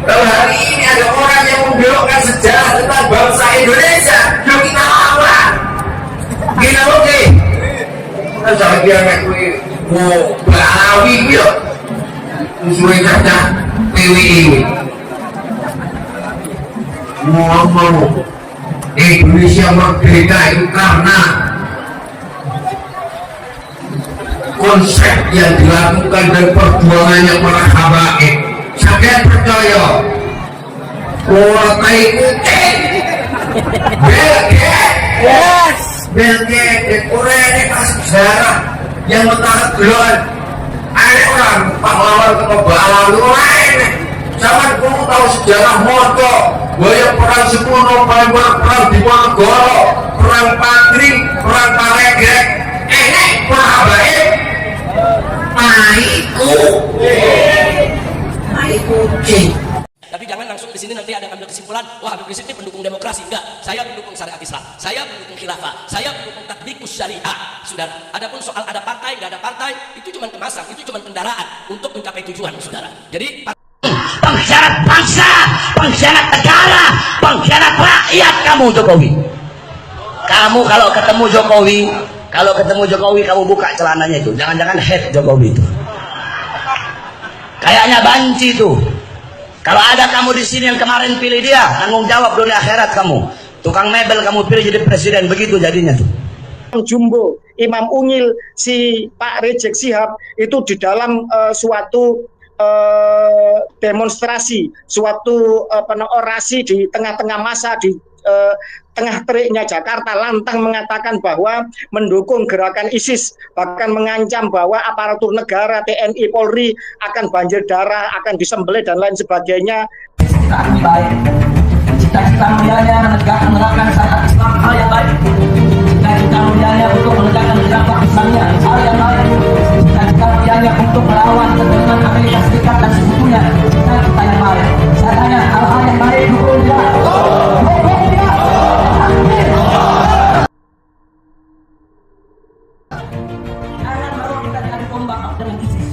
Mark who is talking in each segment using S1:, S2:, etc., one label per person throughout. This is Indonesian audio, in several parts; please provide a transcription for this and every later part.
S1: Kalau hari ini ada orang yang membelokkan sejarah tentang bangsa Indonesia, yuk kita lawan. Kita oke. Kita jangan biarkan mau Balawi yuk. Usulnya kata PWI. Ngomong Indonesia merdeka itu karena konsep yang dilakukan dan perjuangannya para habaib. Saya percaya orang ikutin Belgia Korea ini kasih sejarah yang mentara gelar ada orang pahlawan kebalan lain. Zaman kamu tahu sejarah moto bahwa perang 10 November, perang Diponegoro, perang Padri, perang Paregrek, perang habaib
S2: Tapi jangan langsung di sini nanti ada ambil kesimpulan, wah Habib Rizik ini pendukung demokrasi. Enggak, saya pendukung syariat Islam, saya pendukung khilafah, saya pendukung tatbikus syariah. Saudara, adapun soal ada partai, nggak ada partai, itu cuma kemasan, itu cuma kendaraan untuk mencapai tujuan, saudara. Jadi
S3: pengkhianat bangsa, pengkhianat negara, pengkhianat rakyat kamu Jokowi. Kamu kalau ketemu Jokowi, kamu buka celananya itu. Jangan-jangan head Jokowi itu. Kayaknya banci tuh. Kalau ada kamu di sini yang kemarin pilih dia, tanggung jawab dunia akhirat kamu. Tukang mebel kamu pilih jadi presiden, begitu jadinya tuh.
S4: Jumbo, Imam Unyil, si Pak Rizik Syihab itu di dalam suatu demonstrasi, suatu orasi di tengah-tengah masa di tengah teriknya Jakarta lantang mengatakan bahwa mendukung gerakan ISIS, bahkan mengancam bahwa aparatur negara TNI Polri akan banjir darah, akan disembelih dan lain sebagainya.
S5: Cita-cita mulianya menegakkan syariat Islam hal yang baik. Cita-cita mulianya untuk menegakkan khilafah Islamnya hal yang baik. Cita-cita mulianya untuk melawan ketegangan Amerika Serikat dan sekutunya cita-cita yang baik. Saya tanya, hal-hal yang baik dukung dia? Dukung dia? Jangan baru kita dengan tombak dengan ISIS.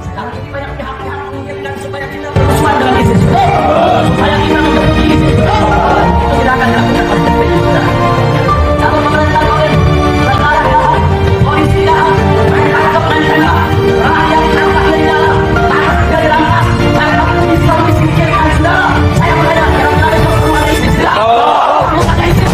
S5: Sekarang ini banyak pihak-pihak menginginkan supaya kita bermusuhan dengan ISIS. Supaya kita menjadi ISIS. Itu tidak akan dilakukan oleh PPI. Kalau pemerintah boleh berlarang jahat, polisi jahat, mereka tangkap dan tembak, rakyat tangkap dari dalam, tangkap dari rampas, tangkap Islam disikirkan saudara. Saya bertanya, kira-kira itu semua ISIS tidak? Bukan ISIS.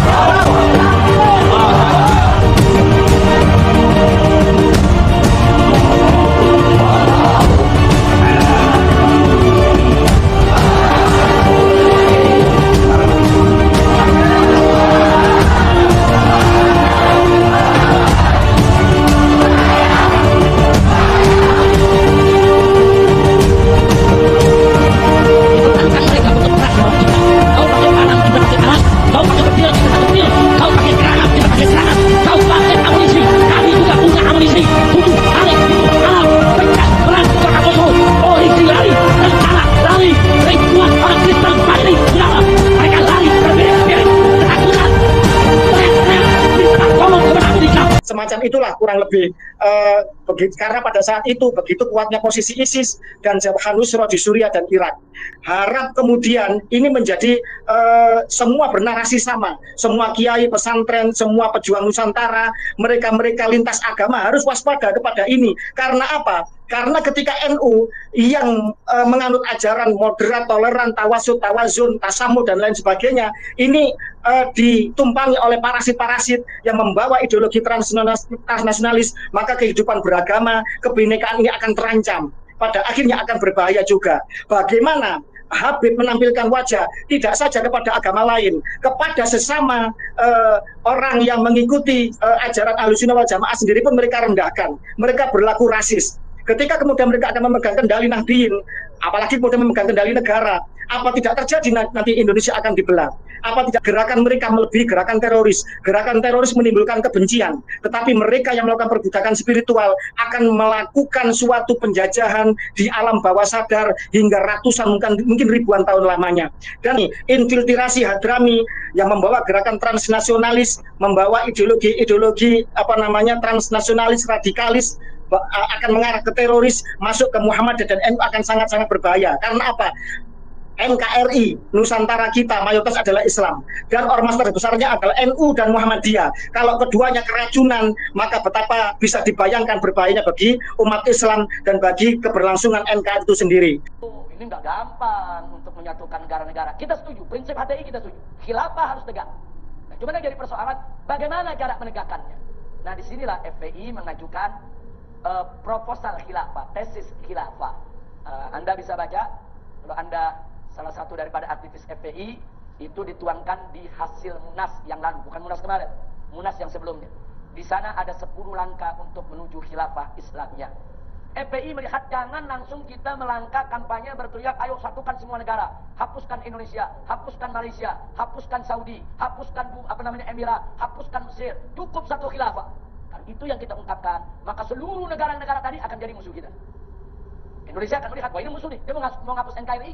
S4: Semacam itulah kurang lebih karena pada saat itu begitu kuatnya posisi ISIS dan Jabhat Nusra di Suriah dan Irak. Harap kemudian ini menjadi semua bernarasi sama, semua kiai pesantren, semua pejuang Nusantara, mereka-mereka lintas agama harus waspada kepada ini. Karena apa? Karena ketika NU yang menganut ajaran moderat, toleran, tawasud, tawazun, tasamuh dan lain sebagainya, ini ditumpangi oleh parasit-parasit yang membawa ideologi transnasionalis, maka kehidupan beragama, kebinekaan ini akan terancam. Pada akhirnya akan berbahaya juga. Bagaimana Habib menampilkan wajah tidak saja kepada agama lain, kepada sesama orang yang mengikuti ajaran Ahlussunnah wal Jamaah sendiri pun mereka rendahkan, mereka berlaku rasis. Ketika kemudian mereka akan memegang kendali Nahdliyin, apalagi kemudian memegang kendali negara, apa tidak terjadi nanti Indonesia akan dibelah? Apa tidak gerakan mereka melebihi gerakan teroris? Gerakan teroris menimbulkan kebencian, tetapi mereka yang melakukan perbudakan spiritual akan melakukan suatu penjajahan di alam bawah sadar hingga ratusan mungkin ribuan tahun lamanya. Dan infiltrasi Hadrami yang membawa gerakan transnasionalis, membawa ideologi transnasionalis radikalis, akan mengarah ke teroris, masuk ke Muhammadiyah dan NU akan sangat-sangat berbahaya. Karena apa? NKRI, Nusantara kita mayoritas adalah Islam, dan ormas terbesarnya adalah NU dan Muhammadiyah. Kalau keduanya keracunan, maka betapa bisa dibayangkan berbahayanya bagi umat Islam dan bagi keberlangsungan NKRI itu sendiri.
S5: Ini nggak gampang untuk menyatukan negara-negara. Kita setuju, prinsip HTI kita setuju. Khilafah harus tegak. Nah, cuma yang jadi persoalan, bagaimana cara menegakkannya? Nah, disinilah FPI mengajukan proposal khilafah, tesis khilafah. Anda bisa baca, kalau Anda salah satu daripada aktivis FPI, itu dituangkan di hasil Munas yang lalu, bukan Munas kemarin, Munas yang sebelumnya. Di sana ada 10 langkah untuk menuju khilafah Islamnya. FPI melihat jangan langsung kita melangkah kampanye berteriak, ayo satukan semua negara, hapuskan Indonesia, hapuskan Malaysia, hapuskan Saudi, hapuskan Emirat, hapuskan Mesir, cukup satu khilafah. Kan itu yang kita ungkapkan, maka seluruh negara-negara tadi akan jadi musuh kita. Indonesia akan melihat, wah ini musuh nih, dia mau menghapus NKRI.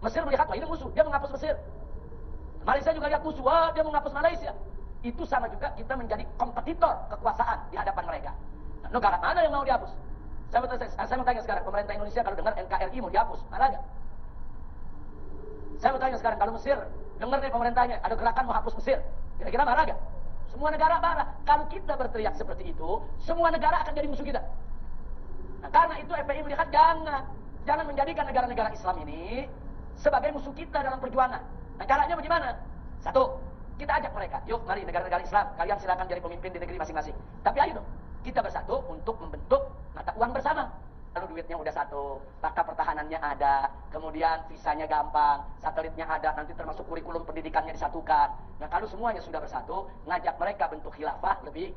S5: Mesir melihat, wah ini musuh, dia menghapus Mesir. Malaysia juga lihat musuh, wah dia menghapus Malaysia. Itu sama juga kita menjadi kompetitor kekuasaan di hadapan mereka. Nah, negara mana yang mau dihapus? Saya mau tanya sekarang, pemerintah Indonesia kalau dengar NKRI mau dihapus, marah gak? Saya mau tanya sekarang, kalau Mesir, dengar nih pemerintahnya, ada gerakan mau hapus Mesir, kira-kira marah gak? Semua negara marah. Kalau kita berteriak seperti itu, semua negara akan jadi musuh kita. Nah, karena itu FPI melihat jangan menjadikan negara-negara Islam ini sebagai musuh kita dalam perjuangan. Nah, caranya bagaimana? Satu, kita ajak mereka, yuk mari negara-negara Islam, kalian silakan jadi pemimpin di negeri masing-masing. Tapi ayo dong, kita bersatu untuk membentuk mata uang bersama. Lalu duitnya udah satu, maka pertahanannya ada, kemudian visanya gampang, satelitnya ada, nanti termasuk kurikulum pendidikannya disatukan. Nah, kalau semuanya sudah bersatu, ngajak mereka bentuk khilafah lebih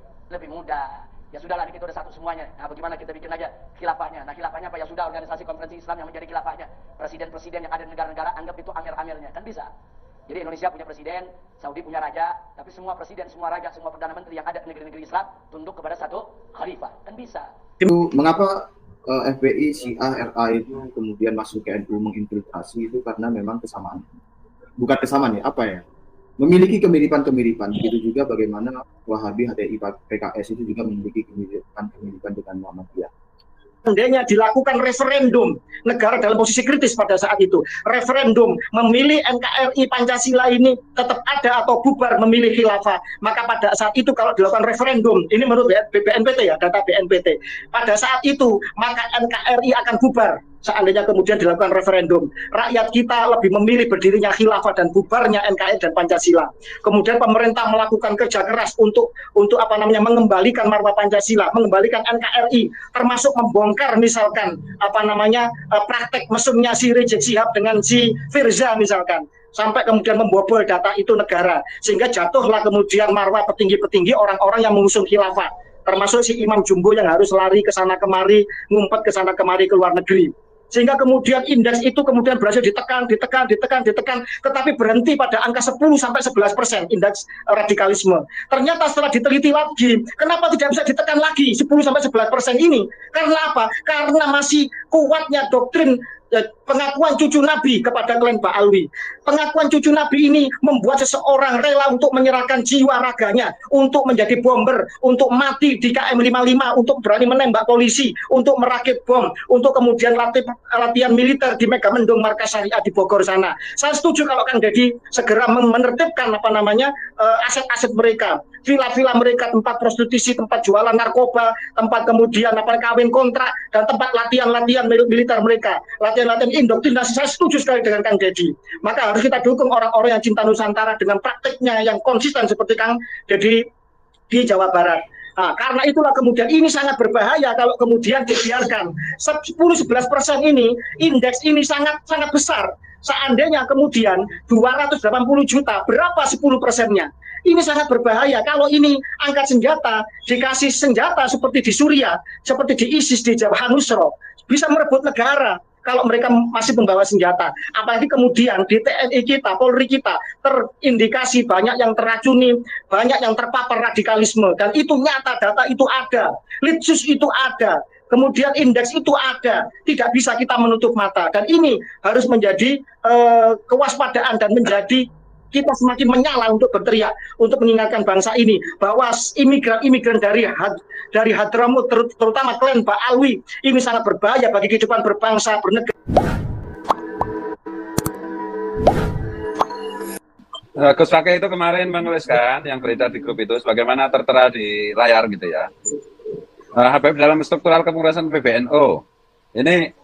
S5: mudah. Ya sudahlah, kita udah satu semuanya. Nah, bagaimana kita bikin aja khilafahnya? Nah, khilafahnya apa? Ya sudah, organisasi konferensi Islam yang menjadi khilafahnya. Presiden-presiden yang ada di negara-negara anggap itu amir-amirnya, kan bisa. Jadi Indonesia punya presiden, Saudi punya raja, tapi semua presiden, semua raja, semua perdana menteri yang ada di negeri-negeri Islam tunduk kepada satu khalifah, kan bisa.
S6: Itu mengapa FPI, Syiah, RA itu kemudian masuk ke NU menginfiltrasi itu karena memang kesamaan. Bukan kesamaan ya, apa ya? Memiliki kemiripan-kemiripan. Begitu juga bagaimana Wahabi, HTI, PKS itu juga memiliki kemiripan-kemiripan dengan Muhammadiyah.
S4: Seandainya dilakukan referendum, negara dalam posisi kritis pada saat itu, referendum memilih NKRI Pancasila ini tetap ada atau bubar memilih khilafah, maka pada saat itu kalau dilakukan referendum, ini menurut BNPT ya, data BNPT, pada saat itu maka NKRI akan bubar. Seandainya kemudian dilakukan referendum, rakyat kita lebih memilih berdirinya khilafah dan bubarnya NKRI dan Pancasila. Kemudian pemerintah melakukan kerja keras untuk mengembalikan marwah Pancasila, mengembalikan NKRI, termasuk membongkar misalkan praktek mesumnya si Rizik Syihab dengan si Firza misalkan, sampai kemudian membobol data itu negara, sehingga jatuhlah kemudian marwah petinggi-petinggi orang-orang yang mengusung khilafah, termasuk si Imam Jumbo yang harus lari ke sana kemari, ngumpet ke sana kemari ke luar negeri. Sehingga kemudian indeks itu kemudian berhasil ditekan, tetapi berhenti pada angka 10-11% indeks radikalisme. Ternyata setelah diteliti lagi, kenapa tidak bisa ditekan lagi 10-11% ini? Karena apa? Karena masih kuatnya doktrin pengakuan cucu Nabi kepada klan Ba'alwi. Pengakuan cucu Nabi ini membuat seseorang rela untuk menyerahkan jiwa raganya, untuk menjadi bomber, untuk mati di KM55, untuk berani menembak polisi, untuk merakit bom, untuk kemudian latihan militer di Megamendung Markas Syariah di Bogor sana. Saya setuju kalau Kang Deddy segera menertibkan aset-aset mereka, villa-villa mereka, tempat prostitusi, tempat jualan narkoba, tempat kemudian kawin kontrak, dan tempat latihan-latihan militer mereka, latihan indoktrinasi. Saya setuju sekali dengan Kang Deddy. Maka harus kita dukung orang-orang yang cinta Nusantara dengan prakteknya yang konsisten seperti Kang Deddy di Jawa Barat. Nah, karena itulah kemudian ini sangat berbahaya kalau kemudian dibiarkan 10-11% ini, indeks ini sangat besar. Seandainya kemudian 280 juta, berapa 10%-nya? Ini sangat berbahaya. Kalau ini angkat senjata, dikasih senjata seperti di Suriah, seperti di ISIS, di Jabhat Nusra, bisa merebut negara kalau mereka masih membawa senjata. Apalagi kemudian di TNI kita, Polri kita, terindikasi banyak yang teracuni, banyak yang terpapar radikalisme. Dan itu nyata, data itu ada, litsus itu ada, kemudian indeks itu ada. Tidak bisa kita menutup mata. Dan ini harus menjadi kewaspadaan dan menjadi kita semakin menyala untuk berteriak, untuk mengingatkan bangsa ini bahwa imigran dari Hadramut, terutama klan Ba'alwi, ini sangat berbahaya bagi kehidupan berbangsa, bernegara.
S7: Gus Fakih itu kemarin menuliskan yang beredar di grup itu, sebagaimana tertera di layar gitu ya. HBF dalam struktural kepengurusan PBNU. Ini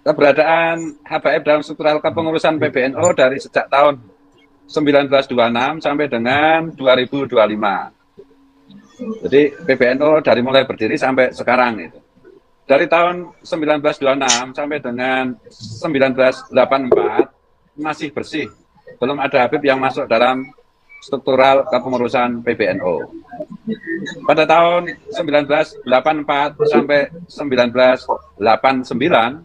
S7: keberadaan HBF dalam struktural kepengurusan PBNU dari sejak tahun 1926 sampai dengan 2025. Jadi PBNU dari mulai berdiri sampai sekarang itu. Dari tahun 1926 sampai dengan 1984 masih bersih. Belum ada Habib yang masuk dalam struktural kepengurusan PBNU. Pada tahun 1984 sampai 1989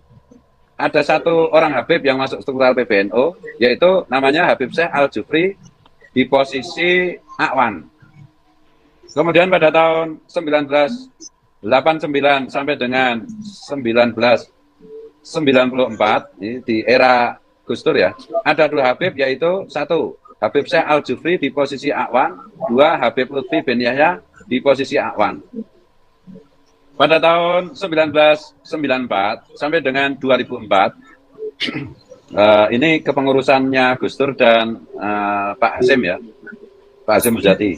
S7: ada satu orang Habib yang masuk struktural PBNU, yaitu namanya Habib Syekh Al-Jufri di posisi Akwan. Kemudian pada tahun 1989 sampai dengan 1994 di era Gus Dur ya, ada dua Habib, yaitu satu Habib Syekh Al-Jufri di posisi Akwan, dua Habib Lutfi bin Yahya di posisi Akwan. Pada tahun 1994 sampai dengan 2004 ini kepengurusannya Gus Dur dan Pak Hasyim ya, Pak Hasyim Muzadi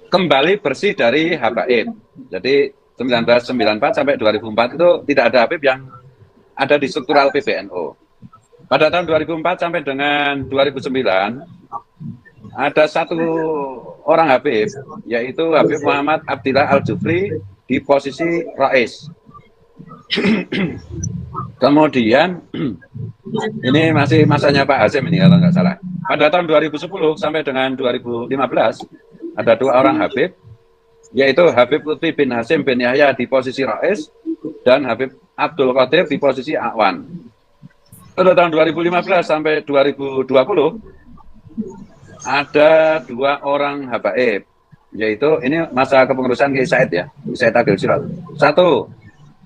S7: kembali bersih dari habaib. Jadi 1994 sampai 2004 itu tidak ada Habib yang ada di struktural PBNU. Pada tahun 2004 sampai dengan 2009 ada satu orang Habib, yaitu Habib Muhammad Abdillah Al-Jufri di posisi Rais. Kemudian ini masih masanya Pak Hasyim ini kalau nggak salah. Pada tahun 2010 sampai dengan 2015 ada dua orang Habib, yaitu Habib Lutfi bin Hasyim bin Yahya di posisi Rais dan Habib Abdul Qadir di posisi Akwan. Pada tahun 2015 sampai 2020 ada dua orang habaib, yaitu ini masa kepengurusan Kiai Said ya, Said Agil Sirot. Satu,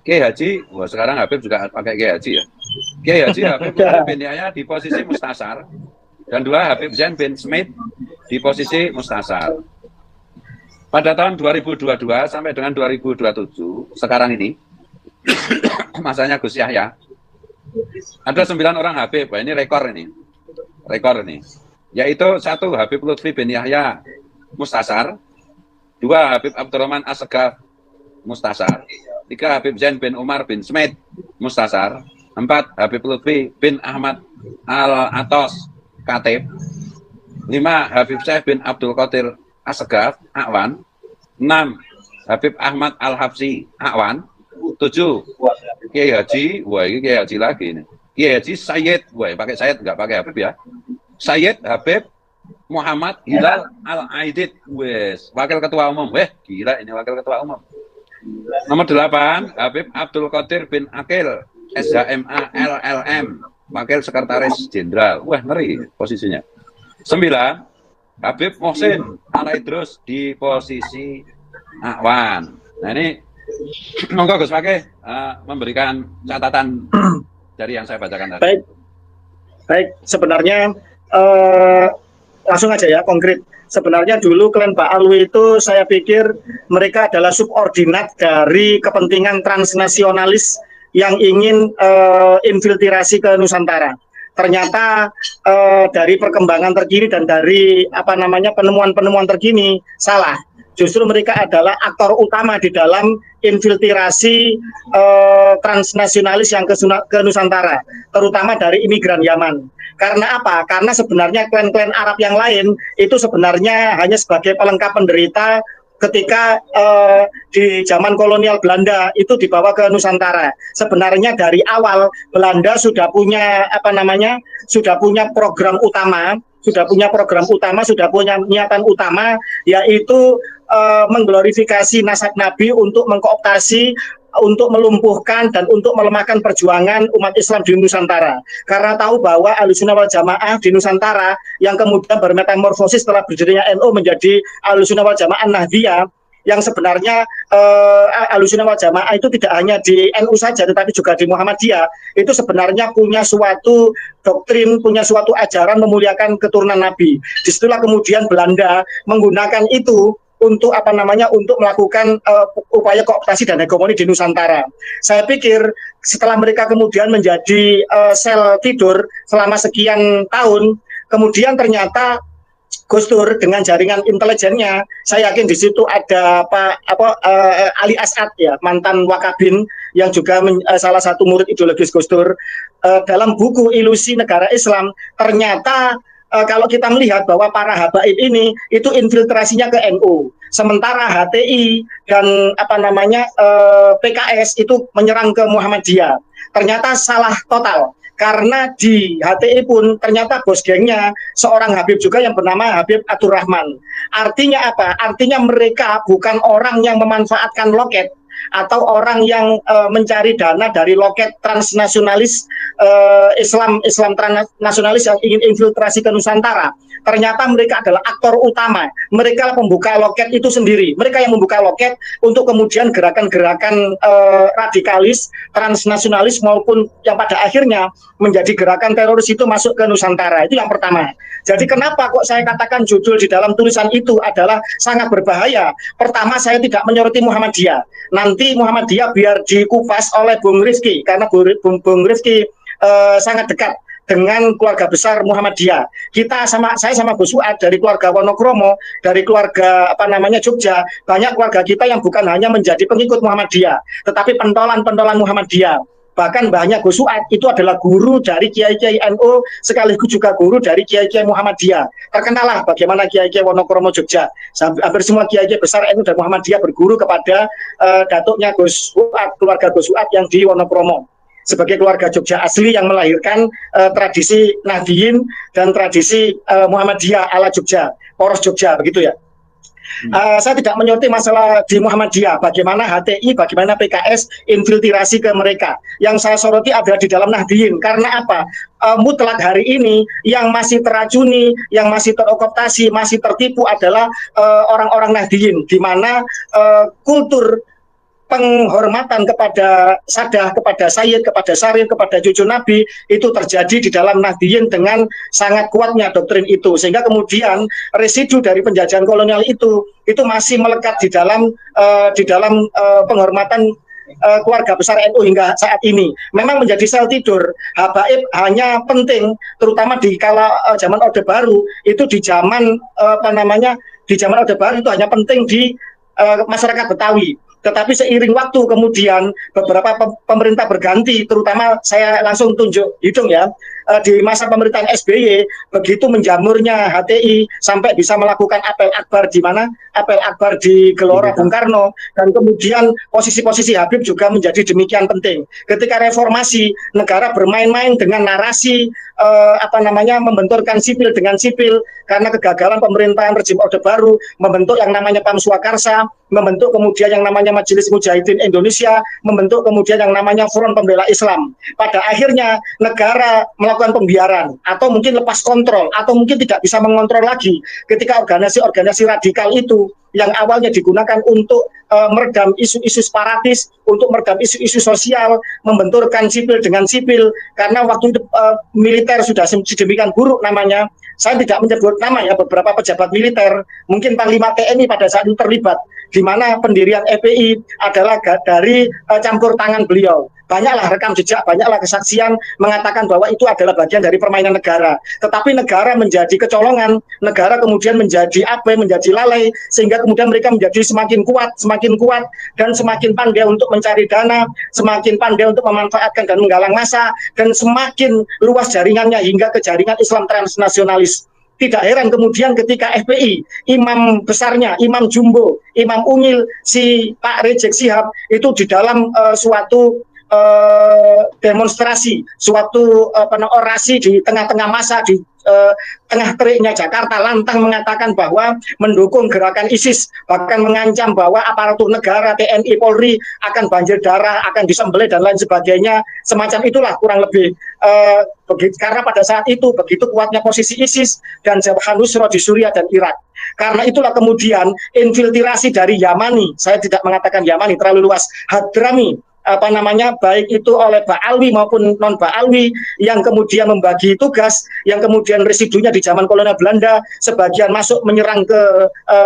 S7: Kiai Haji, wah sekarang Habib juga pakai Kiai Haji ya. Kiai Haji Habib bin Yahya di posisi Mustasar, dan dua Habib Zain bin Smith di posisi Mustasar. Pada tahun 2022 sampai dengan 2027, sekarang ini, masanya Gus Yahya, ada 9 orang Habib. Wah, ini rekor ini, yaitu satu Habib Lutfi bin Yahya Mustasar, dua Habib Abdurrahman As-Segaf Mustasar, tiga Habib Zain bin Umar bin Smith Mustasar, empat Habib Lutfi bin Ahmad Al-Atos Katib, lima Habib Syekh bin Abdul Qadir As-Segaf Akwan, 6 Habib Ahmad Al-Habsi Akwan, 7 Kiai Haji, wah ini Kiai Haji lagi ini. Kiai Haji Sayyid, wah pakai Sayyid nggak pakai Habib ya. Sayyid Habib Muhammad Hilal Al-Aidid, wes wakil ketua umum, gila ini wakil ketua umum. Nomor 8 Habib Abdul Qadir bin Akil SHMA LLM, wakil sekretaris jenderal, wah ngeri posisinya. 9 Habib Mohsin Al-Idrus di posisi Akwan. Nah ini monggo Gus Fakih memberikan catatan dari yang saya bacakan tadi.
S4: Baik. Sebenarnya langsung aja ya konkret. Sebenarnya dulu klan Pak Alwi itu saya pikir mereka adalah subordinat dari kepentingan transnasionalis yang ingin infiltrasi ke Nusantara. Ternyata dari perkembangan terkini dan dari penemuan-penemuan terkini salah. Justru mereka adalah aktor utama di dalam infiltrasi transnasionalis yang ke Nusantara, terutama dari imigran Yaman. Karena apa? Karena sebenarnya klan-klan Arab yang lain itu sebenarnya hanya sebagai pelengkap penderita ketika di zaman kolonial Belanda itu dibawa ke Nusantara. Sebenarnya dari awal Belanda sudah punya program utama, sudah punya niatan utama, yaitu mengglorifikasi nasab Nabi untuk mengkooptasi, untuk melumpuhkan dan untuk melemahkan perjuangan umat Islam di Nusantara. Karena tahu bahwa Ahlussunnah wal Jamaah di Nusantara yang kemudian bermetamorfosis setelah berdirinya NU menjadi Ahlussunnah wal Jamaah Nahdliyah, yang sebenarnya Ahlussunnah wal Jamaah itu tidak hanya di NU saja tetapi juga di Muhammadiyah, itu sebenarnya punya suatu doktrin, punya suatu ajaran memuliakan keturunan Nabi. Disitulah kemudian Belanda menggunakan itu untuk untuk melakukan upaya kooptasi dan hegemoni di Nusantara. Saya pikir setelah mereka kemudian menjadi sel tidur selama sekian tahun, kemudian ternyata Gus Dur dengan jaringan intelijennya, saya yakin di situ ada Ali As'ad ya, mantan Wakabin yang juga salah satu murid ideologis Gus Dur. Dalam buku Ilusi Negara Islam, ternyata kalau kita melihat bahwa para habaib ini itu infiltrasinya ke NU, sementara HTI dan PKS itu menyerang ke Muhammadiyah. Ternyata salah total. Karena di HTI pun ternyata bos gengnya seorang Habib juga yang bernama Habib Abdurrahman. Artinya apa? Artinya mereka bukan orang yang memanfaatkan loket atau orang yang mencari dana dari loket transnasionalis Islam transnasionalis yang ingin infiltrasi ke Nusantara. Ternyata mereka adalah aktor utama. Mereka pembuka loket itu sendiri. Mereka yang membuka loket untuk kemudian gerakan-gerakan radikalis, transnasionalis maupun yang pada akhirnya menjadi gerakan teroris itu masuk ke Nusantara. Itu yang pertama. Jadi kenapa kok saya katakan judul di dalam tulisan itu adalah sangat berbahaya. Pertama, saya tidak menyoroti Muhammadiyah. Nanti Muhammadiyah biar dikupas oleh Bung Rifki, karena Bung Rifki sangat dekat dengan keluarga besar Muhammadiyah. Saya sama Gus Fuad dari keluarga Wonokromo, dari keluarga Jogja, banyak keluarga kita yang bukan hanya menjadi pengikut Muhammadiyah, tetapi pentolan-pentolan Muhammadiyah. Bahkan banyak Gus Fuad itu adalah guru dari kiai-kiai NU, sekaligus juga guru dari kiai-kiai Muhammadiyah. Terkenal lah bagaimana kiai-kiai Wonokromo Jogja. Hampir semua kiai-kiai besar NU dan Muhammadiyah berguru kepada datuknya Gus Fuad, keluarga Gus Fuad yang di Wonokromo. Sebagai keluarga Jogja asli yang melahirkan tradisi Nahdliyin dan tradisi Muhammadiyah ala Jogja, poros Jogja, begitu ya. Saya tidak menyoroti masalah di Muhammadiyah, bagaimana HTI, bagaimana PKS infiltrasi ke mereka. Yang saya soroti adalah di dalam Nahdliyin. Karena apa? Mutlak hari ini yang masih teracuni, yang masih terokoptasi, masih tertipu adalah orang-orang Nahdliyin, di mana kultur penghormatan kepada Sadah, kepada Sayyid, kepada Syarif, kepada cucu Nabi itu terjadi di dalam Nahdliyin dengan sangat kuatnya doktrin itu, sehingga kemudian residu dari penjajahan kolonial itu masih melekat di dalam penghormatan keluarga besar NU hingga saat ini. Memang menjadi sel tidur. Habaib hanya penting, terutama di kala zaman Orde Baru, itu di zaman di zaman Orde Baru itu hanya penting di masyarakat Betawi. Tetapi seiring waktu kemudian beberapa pemerintah berganti, terutama saya langsung tunjuk hidung ya, di masa pemerintahan SBY begitu menjamurnya HTI sampai bisa melakukan apel akbar di mana? Apel akbar di Gelora Bung Karno, dan kemudian posisi-posisi Habib juga menjadi demikian penting. Ketika reformasi, negara bermain-main dengan narasi membenturkan sipil dengan sipil karena kegagalan pemerintahan rejim Orde Baru, membentuk yang namanya Pam Swakarsa, membentuk kemudian yang namanya Majelis Mujahidin Indonesia, membentuk kemudian yang namanya Front Pembela Islam. Pada akhirnya negara melakukan pembiaran atau mungkin lepas kontrol atau mungkin tidak bisa mengontrol lagi ketika organisasi-organisasi radikal itu yang awalnya digunakan untuk meredam isu-isu separatis, untuk meredam isu-isu sosial, membenturkan sipil dengan sipil, karena waktu itu militer sudah sedemikian buruk namanya. Saya tidak menyebut nama ya, beberapa pejabat militer, mungkin Panglima TNI pada saat itu terlibat, di mana pendirian FPI adalah dari campur tangan beliau. Banyaklah rekam jejak, banyaklah kesaksian mengatakan bahwa itu adalah bagian dari permainan negara. Tetapi negara menjadi kecolongan, negara kemudian menjadi abai, menjadi lalai, sehingga kemudian mereka menjadi semakin kuat, dan semakin pandai untuk mencari dana, semakin pandai untuk memanfaatkan dan menggalang massa, dan semakin luas jaringannya hingga ke jaringan Islam transnasionalis. Tidak heran kemudian ketika FPI, imam besarnya, Imam Jumbo, Imam Ungil, si Pak Rizik Syihab itu di dalam suatu demonstrasi, suatu orasi di tengah-tengah massa di tengah teriknya Jakarta, lantang mengatakan bahwa mendukung gerakan ISIS, bahkan mengancam bahwa aparatur negara, TNI, Polri akan banjir darah, akan disembelih dan lain sebagainya. Semacam itulah kurang lebih. Karena pada saat itu begitu kuatnya posisi ISIS dan Jabhat Nusra di Suriah dan Irak. Karena itulah kemudian infiltrasi dari Yamani, saya tidak mengatakan Yamani terlalu luas, Hadrami, baik itu oleh Ba'alwi maupun non Ba'alwi, yang kemudian membagi tugas, yang kemudian residunya di zaman kolonial Belanda, sebagian masuk menyerang ke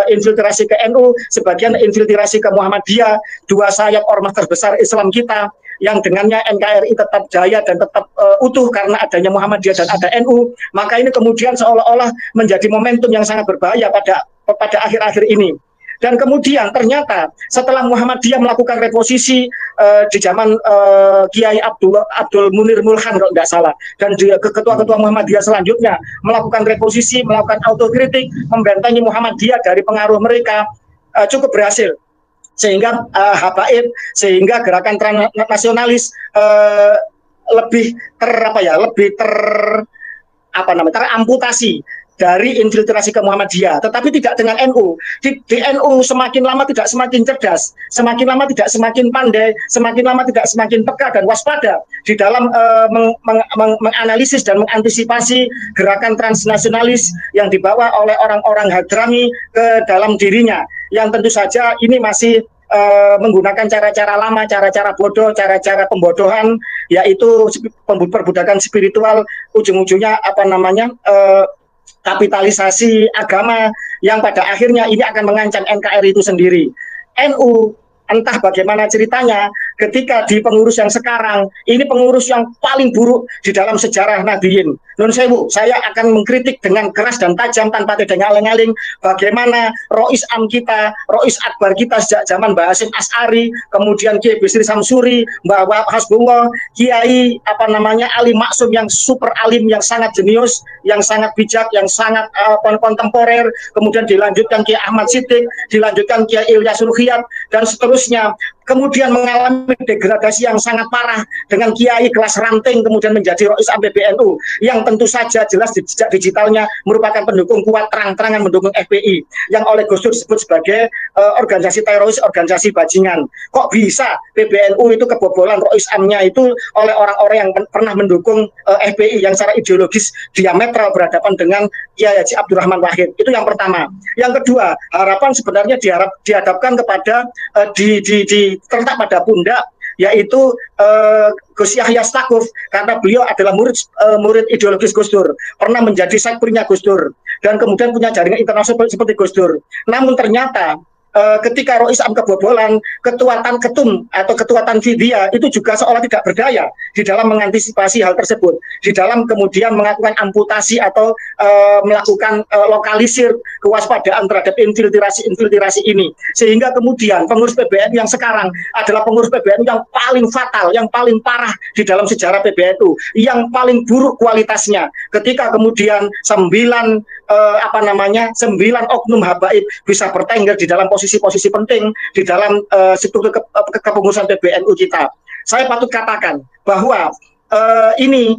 S4: infiltrasi ke NU, sebagian infiltrasi ke Muhammadiyah, dua sayap ormas terbesar Islam kita yang dengannya NKRI tetap jaya dan tetap utuh karena adanya Muhammadiyah dan ada NU, maka ini kemudian seolah-olah menjadi momentum yang sangat berbahaya pada akhir-akhir ini. Dan kemudian ternyata setelah Muhammadiyah melakukan reposisi di zaman Kiai Abdul Munir Mulhan kalau tidak salah, dan juga ketua-ketua Muhammadiyah selanjutnya melakukan reposisi, melakukan autokritik, membentengi Muhammadiyah dari pengaruh mereka, cukup berhasil. Sehingga habaib, sehingga gerakan transnasionalis lebih teramputasi dari infiltrasi ke Muhammadiyah, tetapi tidak dengan NU. Di NU semakin lama tidak semakin cerdas, semakin lama tidak semakin pandai, semakin lama tidak semakin peka dan waspada di dalam menganalisis dan mengantisipasi gerakan transnasionalis yang dibawa oleh orang-orang Hadrami ke dalam dirinya, yang tentu saja ini masih menggunakan cara-cara lama, cara-cara bodoh, cara-cara pembodohan, yaitu perbudakan spiritual, ujung-ujungnya kapitalisasi agama yang pada akhirnya ini akan mengancam NKRI itu sendiri. NU entah bagaimana ceritanya, ketika di pengurus yang sekarang, ini pengurus yang paling buruk di dalam sejarah Nahdliyin. Nun sewu, saya akan mengkritik dengan keras dan tajam tanpa aling-aling bagaimana Rois Am kita, Rois Akbar kita sejak zaman Mbah Hasyim As'ari, kemudian Kiai Bisri Samsuri, Mbah Wahab Hasbullah, Kiai Ali Maksum yang super alim, yang sangat jenius, yang sangat bijak, yang sangat kontemporer, kemudian dilanjutkan Kiai Ahmad Siddiq, dilanjutkan Kiai Ilyasul Khiyat, dan seterusnya. Kemudian mengalami degradasi yang sangat parah dengan kiai kelas ranting kemudian menjadi Rois Am PBNU yang tentu saja jelas di jejak digitalnya merupakan pendukung kuat terang-terangan mendukung FPI yang oleh Gus Dur disebut sebagai organisasi teroris, organisasi bajingan. Kok bisa PBNU itu kebobolan Rois Amnya itu oleh orang-orang yang pernah mendukung FPI yang secara ideologis diametral berhadapan dengan Kiai Haji Abdurrahman Wahid. Itu yang pertama. Yang kedua, harapan sebenarnya dihadapkan kepada terletak pada pundak, yaitu Gus Yahya Stakuf, karena beliau adalah murid ideologis Gus Dur, pernah menjadi sekprinya Gus Dur, dan kemudian punya jaringan internasional seperti Gus Dur. Namun ternyata ketika Rois Am kebobolan, ketua Tanketum atau ketua Tanfidiyah itu juga seolah tidak berdaya di dalam mengantisipasi hal tersebut, di dalam kemudian melakukan amputasi atau melakukan lokalisir kewaspadaan terhadap infiltrasi ini, sehingga kemudian pengurus PBNU yang sekarang adalah pengurus PBNU yang paling fatal, yang paling parah di dalam sejarah PBNU, yang paling buruk kualitasnya. Ketika kemudian 9 oknum habaib bisa bertengger di dalam posisi-posisi penting di dalam struktur kepengurusan PBNU kita. Saya patut katakan bahwa ini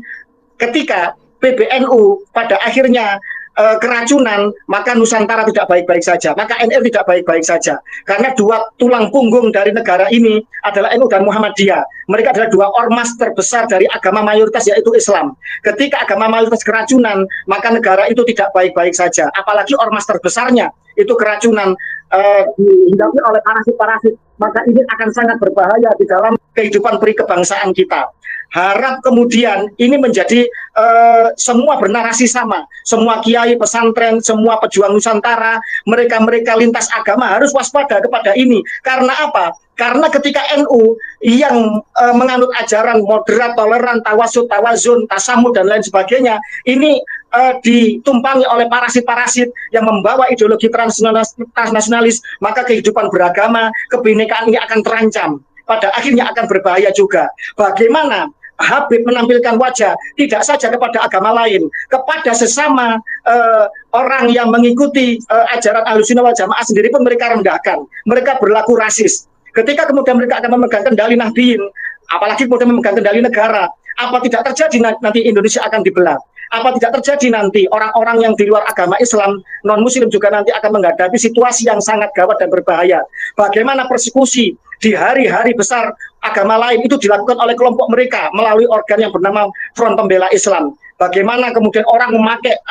S4: ketika PBNU pada akhirnya keracunan, maka Nusantara tidak baik-baik saja, maka NU tidak baik-baik saja, karena dua tulang punggung dari negara ini adalah NU dan Muhammadiyah. Mereka adalah dua ormas terbesar dari agama mayoritas, yaitu Islam. Ketika agama mayoritas keracunan, maka negara itu tidak baik-baik saja, apalagi ormas terbesarnya itu keracunan dihinggapi oleh parasit-parasit, maka ini akan sangat berbahaya di dalam kehidupan perikebangsaan kita. Harap kemudian ini menjadi semua bernarasi sama, semua kiai pesantren, semua pejuang Nusantara, mereka lintas agama harus waspada kepada ini. Karena apa? Karena ketika NU yang menganut ajaran moderat, toleran, tawasud, tawazun, tasamud dan lain sebagainya, ini ditumpangi oleh parasit-parasit yang membawa ideologi transnasionalis, maka kehidupan beragama, kebinekaan ini akan terancam. Pada akhirnya akan berbahaya juga. Bagaimana Habib menampilkan wajah tidak saja kepada agama lain, kepada sesama orang yang mengikuti ajaran Ahlussunnah wal Jamaah sendiri pun mereka rendahkan, mereka berlaku rasis. Ketika kemudian mereka akan memegang kendali Nahdliyin, apalagi kemudian memegang kendali negara, apa tidak terjadi nanti Indonesia akan dibelah? Apa tidak terjadi nanti orang-orang yang di luar agama Islam, non-Muslim juga nanti akan menghadapi situasi yang sangat gawat dan berbahaya? Bagaimana persekusi di hari-hari besar agama lain itu dilakukan oleh kelompok mereka melalui organ yang bernama Front Pembela Islam? Bagaimana kemudian orang memakai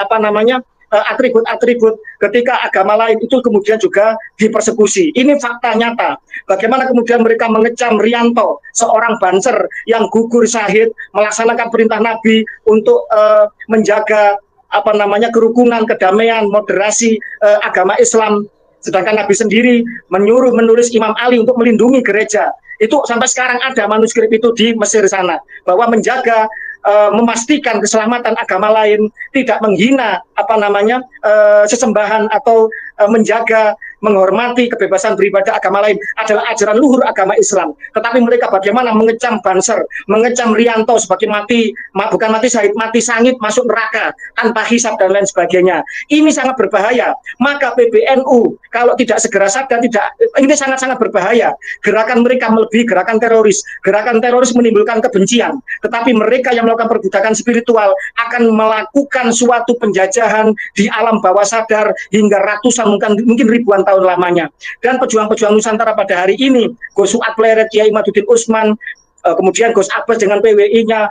S4: atribut-atribut ketika agama lain itu kemudian juga dipersekusi. Ini fakta nyata. Bagaimana kemudian mereka mengecam Rianto, seorang banser yang gugur syahid melaksanakan perintah Nabi untuk menjaga kerukunan, kedamaian, moderasi agama Islam. Sedangkan Nabi sendiri menyuruh menulis Imam Ali untuk melindungi gereja. Itu sampai sekarang ada manuskrip itu di Mesir sana, bahwa menjaga memastikan keselamatan agama lain, tidak menghina sesembahan atau menjaga menghormati kebebasan beribadah agama lain adalah ajaran luhur agama Islam. Tetapi mereka bagaimana mengecam Banser, mengecam Rianto sebagai bukan mati syahid, mati sangit masuk neraka tanpa hisab dan lain sebagainya. Ini sangat berbahaya. Maka PBNU kalau tidak segera sadar, ini sangat-sangat berbahaya. Gerakan mereka melebihi gerakan teroris. Gerakan teroris menimbulkan kebencian. Tetapi mereka yang melakukan perbudakan spiritual akan melakukan suatu penjajahan di alam bawah sadar hingga ratusan mungkin ribuan tahun lamanya. Dan pejuang-pejuang Nusantara pada hari ini, Gus Suat Pleret, Kiai Maduddin Usman, kemudian Gus Abbas dengan PWI-nya,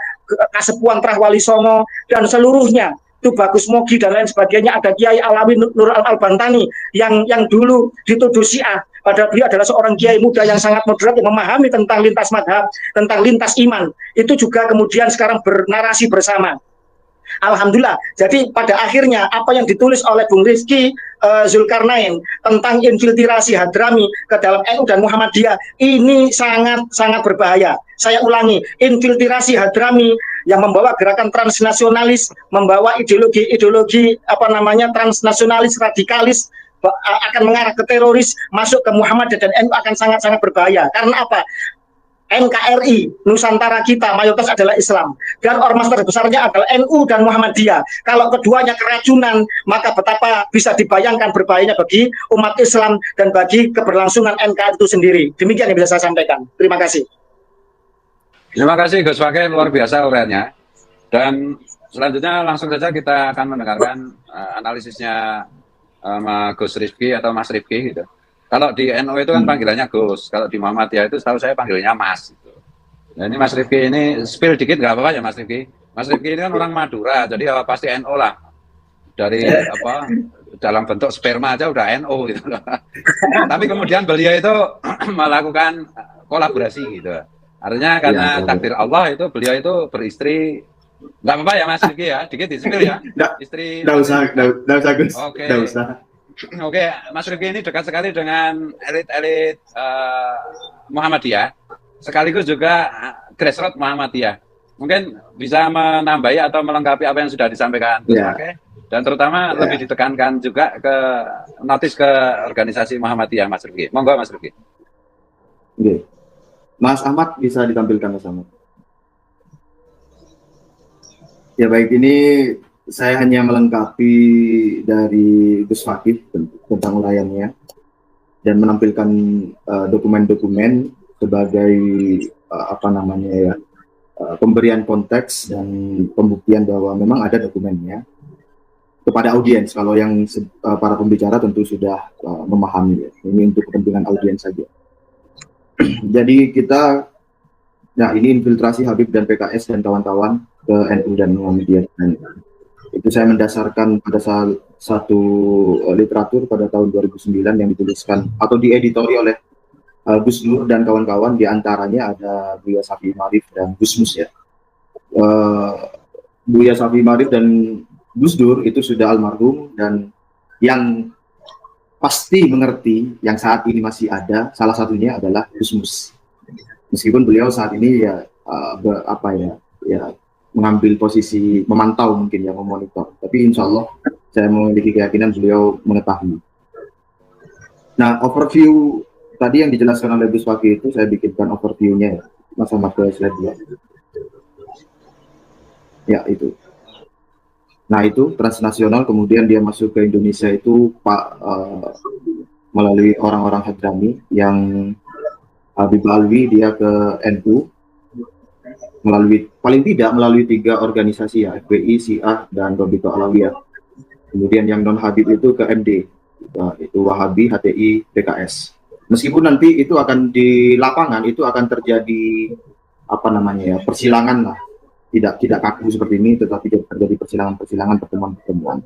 S4: Kasepuan Trahwali Songo, dan seluruhnya, itu Bagus Mogi dan lain sebagainya, ada Kiai Alawi Nur Al-Bantani yang dulu dituduh Syiah, padahal beliau adalah seorang kiai muda yang sangat moderat, yang memahami tentang lintas madhab, tentang lintas iman. Itu juga kemudian sekarang bernarasi bersama. Alhamdulillah. Jadi pada akhirnya apa yang ditulis oleh Bung Rizky Zulkarnain tentang infiltrasi Hadrami ke dalam NU dan Muhammadiyah ini sangat berbahaya. Saya ulangi, infiltrasi Hadrami yang membawa gerakan transnasionalis, membawa ideologi transnasionalis radikalis, akan mengarah ke teroris, masuk ke Muhammadiyah dan NU akan sangat-sangat berbahaya. Karena apa? NKRI, Nusantara kita, mayoritas adalah Islam. Dan ormas terbesarnya adalah NU dan Muhammadiyah. Kalau keduanya keracunan, maka betapa bisa dibayangkan berbahayanya bagi umat Islam dan bagi keberlangsungan NKRI itu sendiri. Demikian yang bisa saya sampaikan. Terima kasih.
S7: Terima kasih Gus Fakih, luar biasa uraiannya. Dan selanjutnya langsung saja kita akan mendengarkan analisisnya Gus Rifki atau Mas Rifki gitu. Kalau di NU itu kan panggilannya Gus, kalau di Muhammadiyah itu setahu saya panggilnya Mas. Gitu. Nah ini Mas Rifki ini spill dikit nggak apa-apa ya Mas Rifki. Mas Rifki ini kan orang Madura, jadi pasti NU lah. Dari dalam bentuk sperma aja udah NU gitu. Tapi kemudian beliau itu melakukan kolaborasi gitu. Artinya karena takdir Allah itu beliau itu beristri. Nggak apa-apa ya Mas Rifki ya, dikit di spill ya. Istri. Nggak usah Gus. Oke. Nggak usah. Oke, Mas Rifki ini dekat sekali dengan elit-elit Muhammadiyah, sekaligus juga grassroots Muhammadiyah. Mungkin bisa menambahi atau melengkapi apa yang sudah disampaikan. Oke. Dan terutama lebih ditekankan juga ke notis ke organisasi Muhammadiyah, Mas Rifki. Monggo Mas Rifki.
S6: Oke. Mas Ahmad bisa ditampilkan Mas Ahmad. Ya baik, ini saya hanya melengkapi dari Gus Fakih tentang ulayannya dan menampilkan dokumen-dokumen sebagai pemberian konteks dan pembuktian bahwa memang ada dokumennya kepada audiens. Kalau yang para pembicara tentu sudah memahami ya. Ini untuk kepentingan audiens saja. Jadi ini infiltrasi Habib dan PKS dan kawan-kawan ke NU dan Muhammadiyah. Itu saya mendasarkan pada satu literatur pada tahun 2009 yang dituliskan atau dieditori oleh Gus Dur dan kawan-kawan, diantaranya ada Buya Shafi'i Ma'arif dan Gus Mus ya. Buya Shafi'i Ma'arif dan Gus Dur itu sudah almarhum, dan yang pasti mengerti yang saat ini masih ada salah satunya adalah Gus Mus. Meskipun beliau saat ini mengambil posisi memantau mungkin ya, memonitor. Tapi insya Allah saya memiliki keyakinan beliau mengetahui. Nah, overview tadi yang dijelaskan oleh Gus Fakih itu saya bikinkan overview-nya ya. Mas Ahmad ke slide 2. Ya, itu. Nah, itu transnasional, kemudian dia masuk ke Indonesia itu melalui orang-orang Hadrami yang Habib Alwi dia ke NU, paling tidak melalui 3 organisasi ya, FPI, Syiah, dan Robiqah Alawiyah. Kemudian yang non Habib itu ke MD, itu Wahabi, HTI, PKS. Meskipun nanti itu akan di lapangan itu akan terjadi persilangan lah, tidak kaku seperti ini, tetapi terjadi persilangan, pertemuan.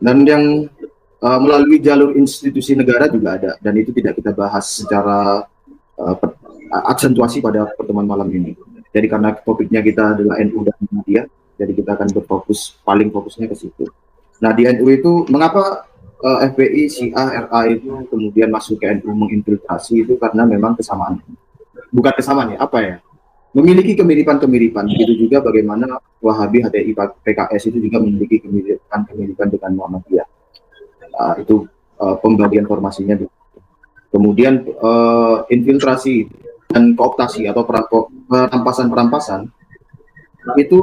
S6: Dan yang melalui jalur institusi negara juga ada, dan itu tidak kita bahas secara aksentuasi pada pertemuan malam ini. Jadi karena topiknya kita adalah NU dan Muhammadiyah, jadi kita akan fokusnya ke situ. Nah, di NU itu mengapa FPI, Syiah, RA itu kemudian masuk ke NU menginfiltrasi itu karena memang kesamaan. Bukan kesamaan ya, apa ya? Memiliki kemiripan-kemiripan. Begitu juga bagaimana Wahabi, HTI, PKS itu juga memiliki kemiripan-kemiripan dengan Muhammadiyah. Itu pembagian formasinya. Kemudian infiltrasi dan kooptasi atau perampasan-perampasan itu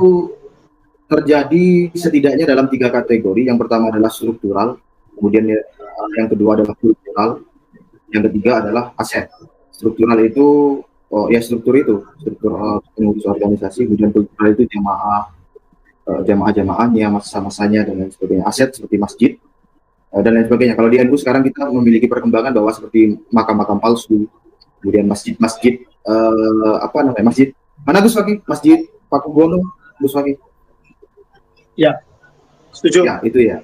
S6: terjadi setidaknya dalam 3 kategori. Yang pertama adalah struktural, kemudian yang kedua adalah kultural, yang ketiga adalah aset. Struktural itu struktur pengurus organisasi, kemudian kultural itu jamaah-jamaahnya, masa-masanya dan lain sebagainya. Aset seperti masjid dan lain sebagainya. Kalau di NU sekarang kita memiliki perkembangan bahwa seperti makam-makam palsu, kemudian masjid-masjid masjid mana Gus Waki? Masjid Pakubono, Gus Waki?
S4: Ya, setuju.
S6: Ya, itu ya.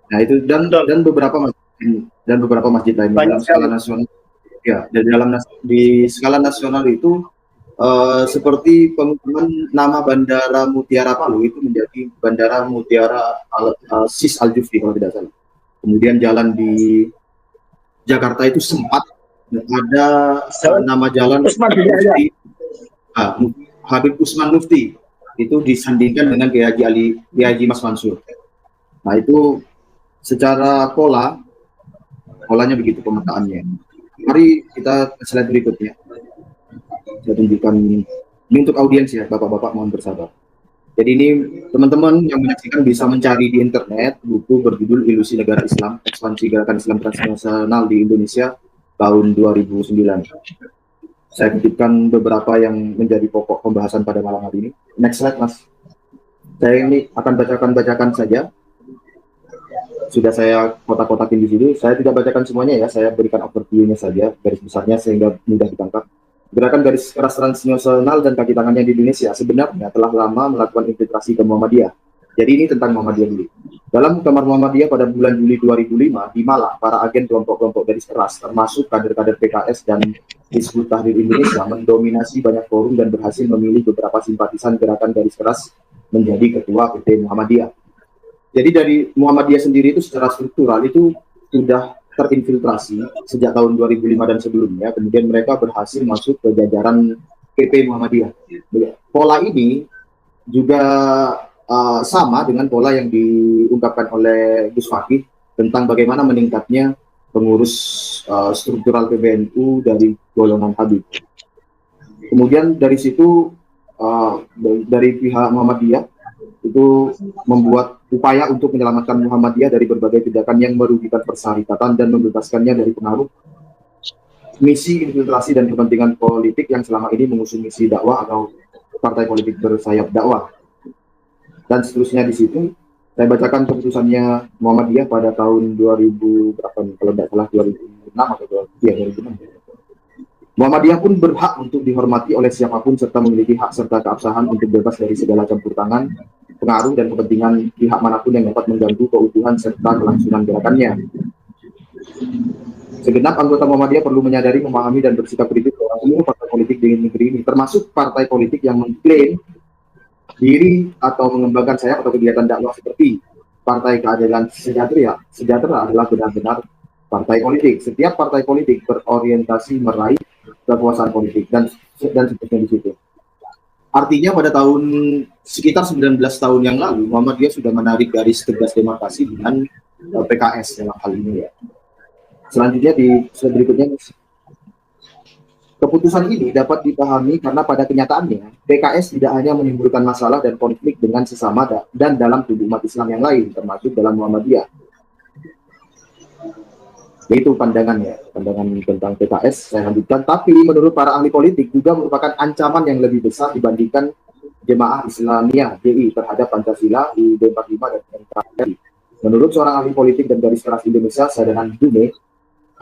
S6: Nah, itu dan beberapa masjid lain dalam skala nasional. Ya, di skala nasional itu seperti pengumuman nama Bandara Mutiara Palu itu menjadi Bandara Mutiara Sis Al Jufri kalau tidak salah. Kemudian jalan di Jakarta itu sempat ada nama jalan Habib Usman Mufti itu disandingkan dengan Kiai Haji Mas Mansur. Nah, itu secara polanya begitu pemetaannya. Mari kita ke slide berikutnya. Saya tunjukkan ini untuk audiens ya, Bapak-bapak mohon bersabar. Jadi ini teman-teman yang menyaksikan bisa mencari di internet buku berjudul Ilusi Negara Islam, Ekspansi Gerakan Islam Transnasional di Indonesia tahun 2009. Saya kutipkan beberapa yang menjadi pokok pembahasan pada malam hari ini. Next slide, Mas. Saya ini akan bacakan saja. Sudah saya kotak-kotakin di sini. Saya tidak bacakan semuanya ya, saya berikan overview-nya saja, garis besarnya sehingga mudah ditangkap. Gerakan Garis Keras Transnasional dan kaki tangannya di Indonesia sebenarnya telah lama melakukan infiltrasi ke Muhammadiyah. Jadi ini tentang Muhammadiyah dulu. Dalam Muktamar Muhammadiyah pada bulan Juli 2005 di Malang, para agen kelompok-kelompok garis keras termasuk kader-kader PKS dan Hizbut Tahrir Indonesia mendominasi banyak forum dan berhasil memilih beberapa simpatisan gerakan garis keras menjadi ketua PT Muhammadiyah. Jadi dari Muhammadiyah sendiri itu secara struktural itu sudah terinfiltrasi sejak tahun 2005 dan sebelumnya. Kemudian mereka berhasil masuk ke jajaran PP Muhammadiyah. Pola ini juga sama dengan pola yang diungkapkan oleh Gus Fakih tentang bagaimana meningkatnya pengurus struktural PBNU dari golongan Habib. Kemudian dari situ dari pihak Muhammadiyah itu membuat upaya untuk menyelamatkan Muhammadiyah dari berbagai tindakan yang merugikan persyarikatan dan membebaskannya dari pengaruh misi infiltrasi dan kepentingan politik yang selama ini mengusung misi dakwah atau partai politik bersayap dakwah. Dan seterusnya di situ saya bacakan keputusannya Muhammadiyah pada tahun 2000 berapa nih, kalau tidak salah 2006 atau 2006. Muhammadiyah pun berhak untuk dihormati oleh siapapun serta memiliki hak serta keabsahan untuk bebas dari segala campur tangan, pengaruh dan kepentingan pihak manapun yang dapat mengganggu keutuhan serta kelangsungan gerakannya. Segenap anggota Muhammadiyah perlu menyadari, memahami dan bersikap kritis bahwa seluruh partai politik di negeri ini, termasuk partai politik yang mengklaim diri atau mengembangkan sayap atau kegiatan dakwah seperti Partai Keadilan Sejahtera adalah benar-benar partai politik. Setiap partai politik berorientasi meraih kekuasaan politik dan seterusnya di situ. Artinya pada tahun sekitar 19 tahun yang lalu Muhammadiyah sudah menarik garis tegas demarkasi dengan PKS dalam hal ini ya. Selanjutnya di slide berikutnya, keputusan ini dapat dipahami karena pada kenyataannya PKS tidak hanya menimbulkan masalah dan konflik dengan sesama dan dalam tubuh umat Islam yang lain termasuk dalam Muhammadiyah. Itu pandangan tentang PKS saya lanjutkan. Tapi menurut para ahli politik juga merupakan ancaman yang lebih besar dibandingkan Jemaah Islamiyah (JI) terhadap Pancasila, UUD 45 dan NKRI. Menurut seorang ahli politik dan garis keras Indonesia, Sadanan Dume,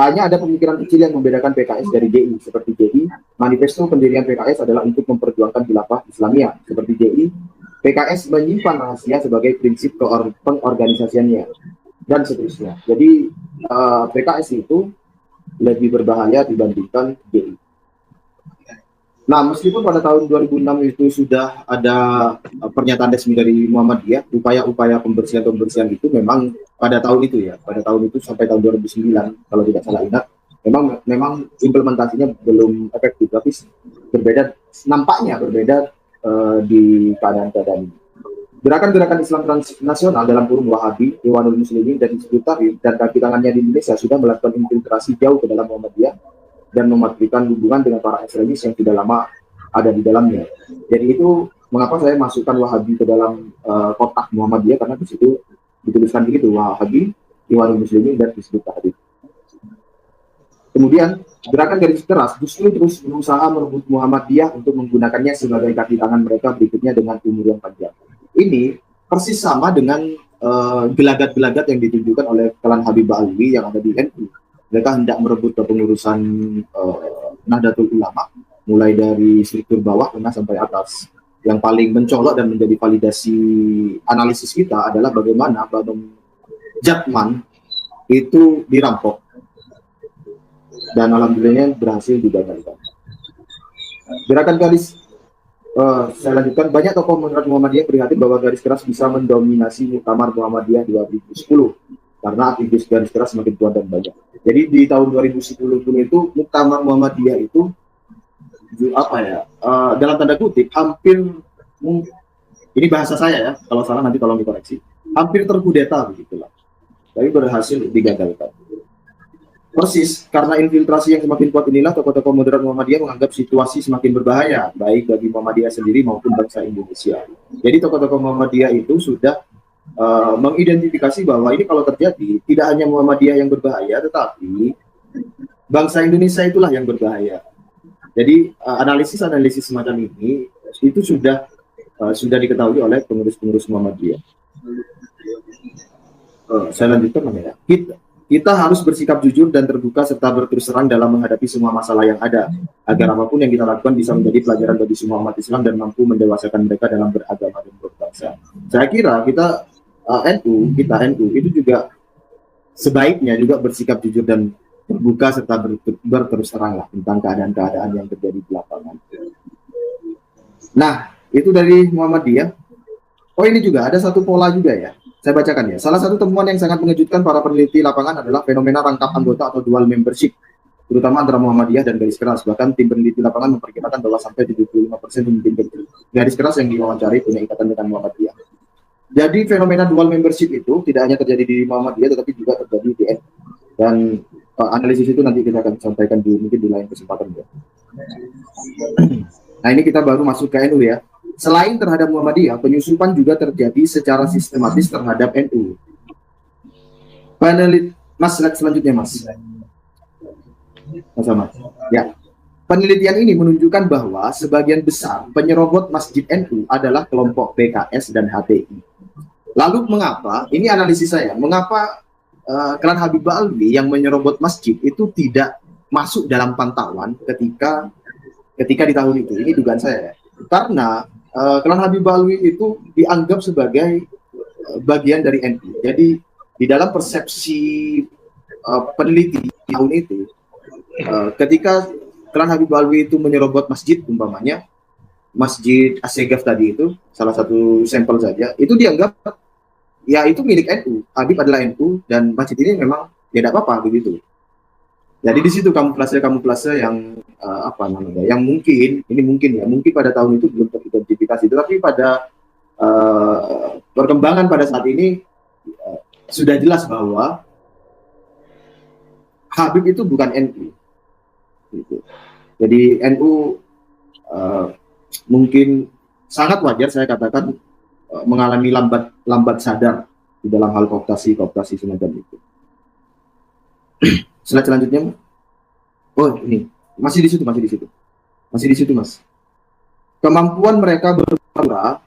S6: hanya ada pemikiran kecil yang membedakan PKS dari JI. Seperti JI, manifesto pendirian PKS adalah untuk memperjuangkan khilafah Islamiyah. Seperti JI, PKS menyimpan rahasia sebagai prinsip pengorganisasiannya dan seterusnya. Jadi PKS itu lebih berbahaya dibandingkan JI. Nah, meskipun pada tahun 2006 itu sudah ada pernyataan resmi dari Muhammadiyah, upaya-upaya pembersihan itu memang pada tahun itu ya, pada tahun itu sampai tahun 2009 kalau tidak salah ingat, memang implementasinya belum efektif, tapi berbeda, nampaknya berbeda di keadaan-keadaan ini. Gerakan-gerakan Islam transnasional dalam kurung Wahabi, Ikhwanul Muslimin, dan Hizbut Tahrir dan kaki tangannya di Indonesia sudah melakukan infiltrasi jauh ke dalam Muhammadiyah dan mematikan hubungan dengan para ekstremis yang sudah lama ada di dalamnya. Jadi itu mengapa saya masukkan Wahabi ke dalam kotak Muhammadiyah, karena di situ dituliskan begitu, Wahabi, Ikhwanul Muslimin, dan Hizbut Tahrir. Kemudian gerakan garis keras justru terus berusaha merebut Muhammadiyah untuk menggunakannya sebagai kaki tangan mereka berikutnya dengan umur yang panjang. Ini persis sama dengan gelagat-gelagat yang ditunjukkan oleh klan Habib Alwi yang ada di NU. Mereka hendak merebut kepengurusan Nahdlatul Ulama, mulai dari struktur bawah tengah sampai atas. Yang paling mencolok dan menjadi validasi analisis kita adalah bagaimana Banum Jatman itu dirampok dan alhamdulillahnya berhasil digagalkan. Gerakan garis saya lanjutkan, banyak tokoh moderat Muhammadiyah prihatin bahwa garis keras bisa mendominasi Muktamar Muhammadiyah 2010 karena aktivis garis keras semakin kuat dan banyak. Jadi di tahun 2010 pun itu Muktamar Muhammadiyah itu apa ya, dalam tanda kutip hampir, ini bahasa saya ya, kalau salah nanti tolong dikoreksi, hampir terkudeta begitulah, tapi berhasil digagalkan. Persis karena infiltrasi yang semakin kuat inilah tokoh-tokoh moderat Muhammadiyah menganggap situasi semakin berbahaya, baik bagi Muhammadiyah sendiri maupun bangsa Indonesia. Jadi tokoh-tokoh Muhammadiyah itu sudah mengidentifikasi bahwa ini kalau terjadi tidak hanya Muhammadiyah yang berbahaya, tetapi bangsa Indonesia itulah yang berbahaya. Jadi analisis semacam ini itu sudah diketahui oleh pengurus-pengurus Muhammadiyah. Saya lanjutkan ya. Kita harus bersikap jujur dan terbuka serta berterus terang dalam menghadapi semua masalah yang ada, agar apapun yang kita lakukan bisa menjadi pelajaran bagi semua umat Islam dan mampu mendewasakan mereka dalam beragama dan berbangsa. Saya kira kita NU itu juga sebaiknya juga bersikap jujur dan terbuka serta berterus terang lah tentang keadaan-keadaan yang terjadi di lapangan. Nah, itu dari Muhammadiyah. Oh, ini juga ada satu pola juga ya. Saya bacakan ya. Salah satu temuan yang sangat mengejutkan para peneliti lapangan adalah fenomena rangkap anggota atau dual membership, terutama antara Muhammadiyah dan garis keras. Bahkan tim peneliti lapangan memperkirakan bahwa sampai 75% pemimpin garis keras yang diwawancari punya ikatan dengan Muhammadiyah. Jadi fenomena dual membership itu tidak hanya terjadi di Muhammadiyah, tetapi juga terjadi di NU. Dan analisis itu nanti kita akan sampaikan mungkin di lain kesempatan ya. Nah, ini kita baru masuk ke NU ya. Selain terhadap Muhammadiyah, penyusupan juga terjadi secara sistematis terhadap NU. Mas, slide selanjutnya Mas. Sama. Ya. Penelitian ini menunjukkan bahwa sebagian besar penyerobot Masjid NU adalah kelompok PKS dan HTI. Lalu mengapa, ini analisis saya, mengapa klan Habib Alwi yang menyerobot masjid itu tidak masuk dalam pantauan ketika di tahun itu? Ini dugaan saya. Karena klan Habib Alwi itu dianggap sebagai bagian dari NU. Jadi di dalam persepsi peneliti tahun itu, ketika klan Habib Alwi itu menyerobot masjid, umpamanya Masjid Assegaf tadi itu salah satu sampel saja, itu dianggap ya itu milik NU. Habib adalah NU dan masjid ini memang ya tidak apa-apa begitu. Jadi di situ kamuflase yang apa namanya, yang mungkin pada tahun itu belum teridentifikasi, tetapi pada perkembangan pada saat ini sudah jelas bahwa Habib itu bukan NU. Gitu. Jadi NU mungkin sangat wajar saya katakan mengalami lambat sadar di dalam hal kooptasi semacam itu. Slide selanjutnya. Oh, ini masih di situ Mas. Kemampuan mereka berpura-pura,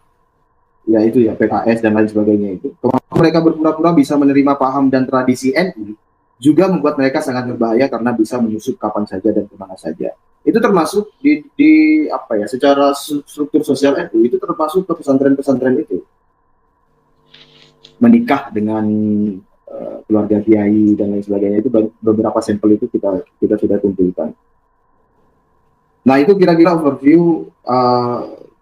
S6: ya itu ya PKS dan lain sebagainya itu. Kemampuan mereka berpura-pura bisa menerima paham dan tradisi NU juga membuat mereka sangat berbahaya karena bisa menyusup kapan saja dan kemana saja. Itu termasuk di apa ya, secara struktur sosial NU itu termasuk ke pesantren-pesantren itu. Menikah dengan keluarga kiai dan lain sebagainya, itu beberapa sampel itu kita sudah kumpulkan. Nah, itu kira-kira overview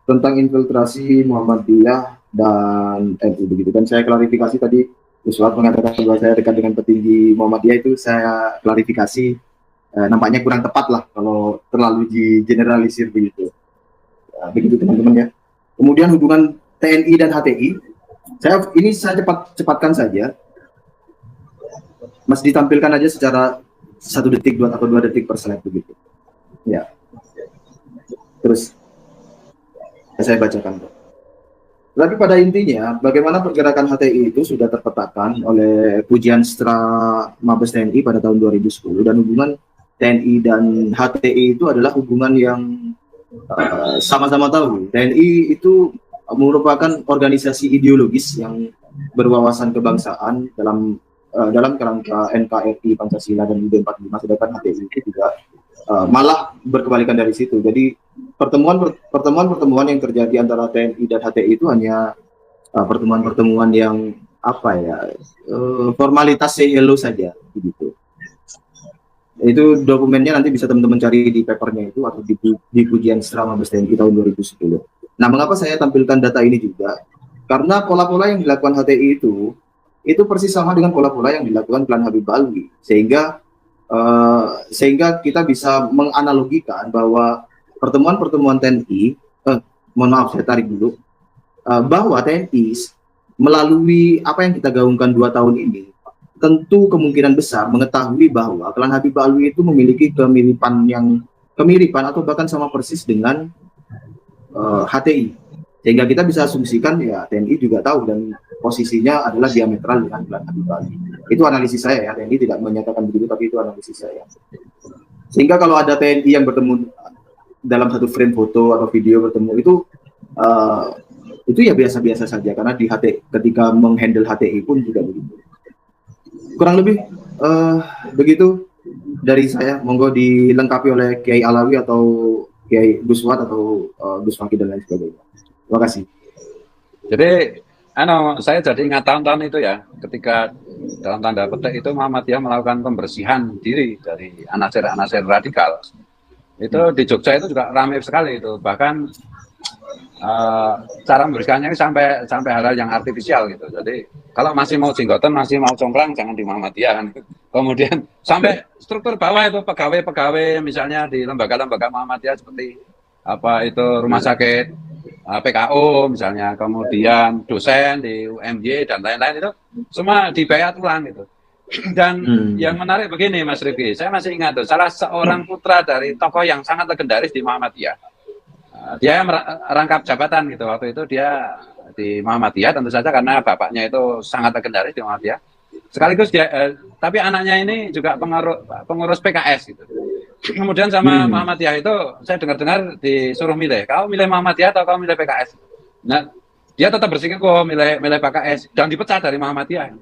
S6: tentang infiltrasi Muhammadiyah dan NU begitu. Dan saya klarifikasi tadi, Uswat mengatakan bahwa saya dekat dengan petinggi Muhammadiyah, itu saya klarifikasi, nampaknya kurang tepat lah kalau terlalu digeneralisir begitu. Begitu teman-teman ya. Kemudian hubungan TNI dan HTI, saya cepatkan saja. Mas ditampilkan aja secara 1 detik, 2 atau 2 detik per slide begitu. Ya. Terus saya bacakan. Tapi pada intinya, bagaimana pergerakan HTI itu sudah terpetakan oleh Pujian Stra Mabes TNI pada tahun 2010, dan hubungan TNI dan HTI itu adalah hubungan yang sama-sama tahu. TNI itu merupakan organisasi ideologis yang berwawasan kebangsaan dalam kerangka NKRI, Pancasila, dan UUD 45, sedangkan HTI itu juga malah berkebalikan dari situ. Jadi pertemuan yang terjadi antara TNI dan HTI itu hanya pertemuan-pertemuan yang formalitas say hello saja begitu. Itu dokumennya nanti bisa teman-teman cari di papernya itu atau di Pujian Stra Mabes TNI tahun 2010. Nah, mengapa saya tampilkan data ini juga? Karena pola-pola yang dilakukan HTI itu persis sama dengan pola-pola yang dilakukan Klan Habib Alwi, sehingga kita bisa menganalogikan bahwa pertemuan TNI, mohon maaf saya tarik dulu, bahwa TNI melalui apa yang kita gaungkan 2 tahun ini, tentu kemungkinan besar mengetahui bahwa Klan Habib Alwi itu memiliki kemiripan atau bahkan sama persis dengan HTI, sehingga kita bisa asumsikan ya TNI juga tahu dan posisinya adalah diametral dengan Klan Habib Alwi. Itu analisis saya ya, TNI tidak menyatakan begitu, tapi itu analisis saya. Sehingga kalau ada TNI yang bertemu dalam satu frame foto atau video bertemu itu ya biasa-biasa saja, karena di ketika menghandle HTI pun juga begitu. Kurang lebih begitu dari saya. Monggo dilengkapi oleh Kiai Alawi atau Kiai Guswat atau Gus Fakih dan lain sebagainya. Terima kasih.
S7: Jadi saya jadi ingat tahun-tahun itu ya, ketika dalam tanda petik itu Muhammadiyah melakukan pembersihan diri dari anasir-anasir radikal. Itu di Jogja itu juga ramai sekali itu, bahkan cara membersihkannya sampai hal-hal yang artifisial gitu. Jadi kalau masih mau jenggotan, masih mau congkrang, jangan di Muhammadiyah kan. Kemudian sampai struktur bawah itu pegawai-pegawai misalnya di lembaga-lembaga Muhammadiyah seperti rumah sakit, PKO misalnya, kemudian dosen di UMY dan lain-lain, itu semua dibayar ulang gitu. Dan yang menarik begini Mas Rifki, saya masih ingat tuh, salah seorang putra dari tokoh yang sangat legendaris di Muhammadiyah, dia merangkap jabatan gitu, waktu itu dia di Muhammadiyah tentu saja karena bapaknya itu sangat legendaris di Muhammadiyah, sekaligus dia tapi anaknya ini juga pengurus PKS gitu. Kemudian sama Muhammadiyah itu saya dengar-dengar disuruh milih, kau milih Muhammadiyah atau kau milih PKS. Nah, dia tetap bersikukuh milih PKS dan dipecat dari Muhammadiyah.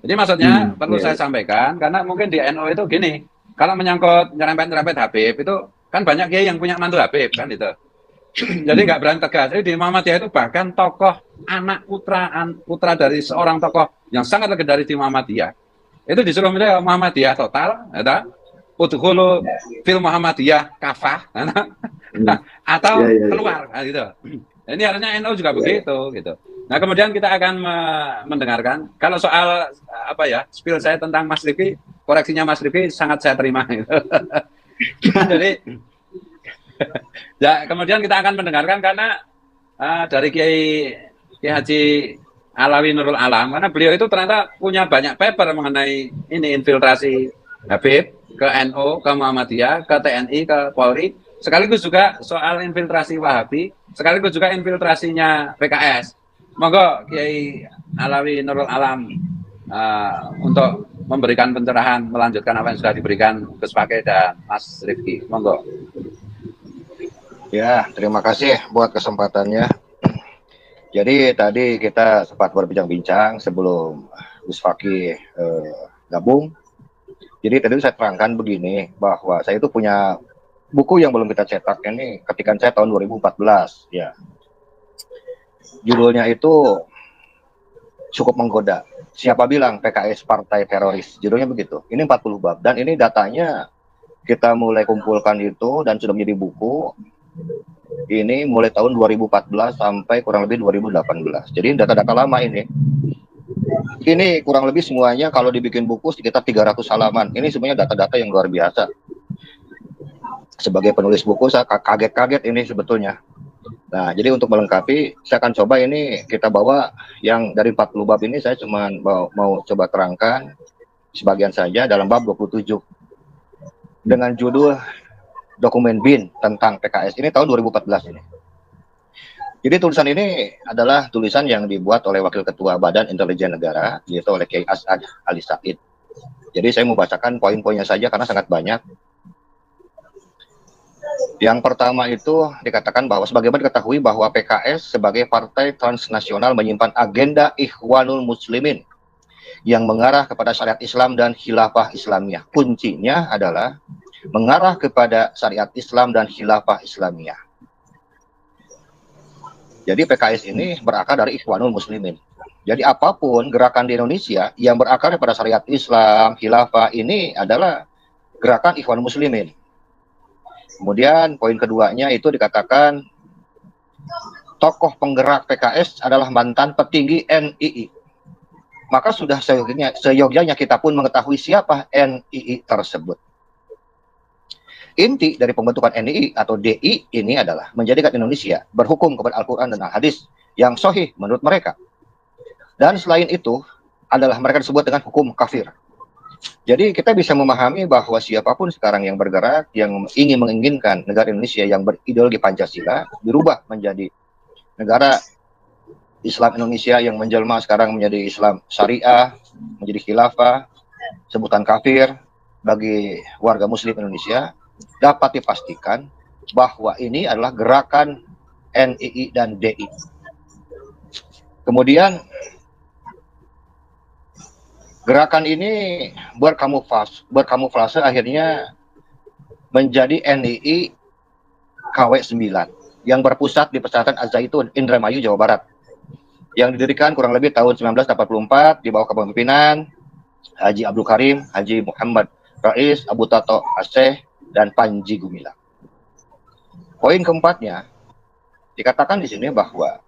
S7: Jadi maksudnya perlu saya sampaikan, karena mungkin di NU itu gini, kalau menyangkut nyerempet Habib itu kan banyak kiai yang punya mantu Habib kan itu. Jadi nggak berani tegas. Jadi di Muhammadiyah itu bahkan tokoh anak putra dari seorang tokoh yang sangat legendaris di Muhammadiyah itu disuruh milih Muhammadiyah total, udkhulu fil Muhammadiyah kafah, atau keluar gitu. Ini harusnya NU juga begitu gitu. Nah, kemudian kita akan mendengarkan kalau soal spill saya tentang Mas Rifki, koreksinya Mas Rifki sangat saya terima gitu. Jadi ya, kemudian kita akan mendengarkan karena dari Kiai Haji Alawi Nurul Alam, karena beliau itu ternyata punya banyak paper mengenai ini infiltrasi Habib ke NU, ke Muhammadiyah, ke TNI, ke Polri, sekaligus juga soal infiltrasi Wahabi, sekaligus juga infiltrasinya PKS. Monggo Kiai Alawi Nurul Alam untuk memberikan pencerahan, melanjutkan apa yang sudah diberikan Gus Fakih dan Mas Rifki. Monggo.
S8: Ya, terima kasih buat kesempatannya. Jadi tadi kita sempat berbincang-bincang sebelum Gus Fakih gabung. Jadi tadi saya terangkan begini, bahwa saya itu punya buku yang belum kita cetak ini ketika saya tahun 2014 ya. Judulnya itu cukup menggoda. Siapa bilang PKS partai teroris? Judulnya begitu. Ini 40 bab dan ini datanya kita mulai kumpulkan itu dan sudah menjadi buku ini mulai tahun 2014 sampai kurang lebih 2018. Jadi data-data lama ini kurang lebih semuanya kalau dibikin buku sekitar 300 halaman. Ini semuanya data-data yang luar biasa. Sebagai penulis buku saya kaget-kaget ini sebetulnya. Nah, jadi untuk melengkapi, saya akan coba ini kita bawa yang dari 40 bab ini saya cuma mau coba terangkan sebagian saja dalam bab 27 dengan judul dokumen BIN tentang PKS ini tahun 2014 ini. Jadi tulisan ini adalah tulisan yang dibuat oleh Wakil Ketua Badan Intelijen Negara, yaitu oleh Kiai As'ad Ali Said. Jadi saya mau bacakan poin-poinnya saja karena sangat banyak. Yang pertama itu dikatakan bahwa sebagaimana diketahui bahwa PKS sebagai partai transnasional menyimpan agenda Ikhwanul Muslimin yang mengarah kepada syariat Islam dan khilafah Islamiyah. Kuncinya adalah mengarah kepada syariat Islam dan khilafah Islamiyah. Jadi PKS ini berakar dari Ikhwanul Muslimin. Jadi apapun gerakan di Indonesia yang berakar pada syariat Islam, khilafah ini adalah gerakan Ikhwanul Muslimin. Kemudian poin keduanya itu dikatakan tokoh penggerak PKS adalah mantan petinggi NII. Maka sudah seyogyanya kita pun mengetahui siapa NII tersebut. Inti dari pembentukan NII atau DI ini adalah menjadikan Indonesia berhukum kepada Al-Quran dan Al-Hadis yang sahih menurut mereka. Dan selain itu adalah mereka disebut dengan hukum kafir. Jadi kita bisa memahami bahwa siapapun sekarang yang bergerak, yang ingin menginginkan negara Indonesia yang berideologi Pancasila dirubah menjadi negara Islam Indonesia yang menjelma sekarang menjadi Islam Syariah, menjadi khilafah, sebutan kafir bagi warga Muslim Indonesia, dapat dipastikan bahwa ini adalah gerakan NII dan DI. Kemudian gerakan ini berkamuflase akhirnya menjadi NII KW9 yang berpusat di Pesantren Az-Zaitun, Indramayu, Jawa Barat. Yang didirikan kurang lebih tahun 1984 di bawah kepemimpinan Haji Abdul Karim, Haji Muhammad Rais, Abu Tato Aceh, dan Panji Gumilang. Poin keempatnya, dikatakan di sini bahwa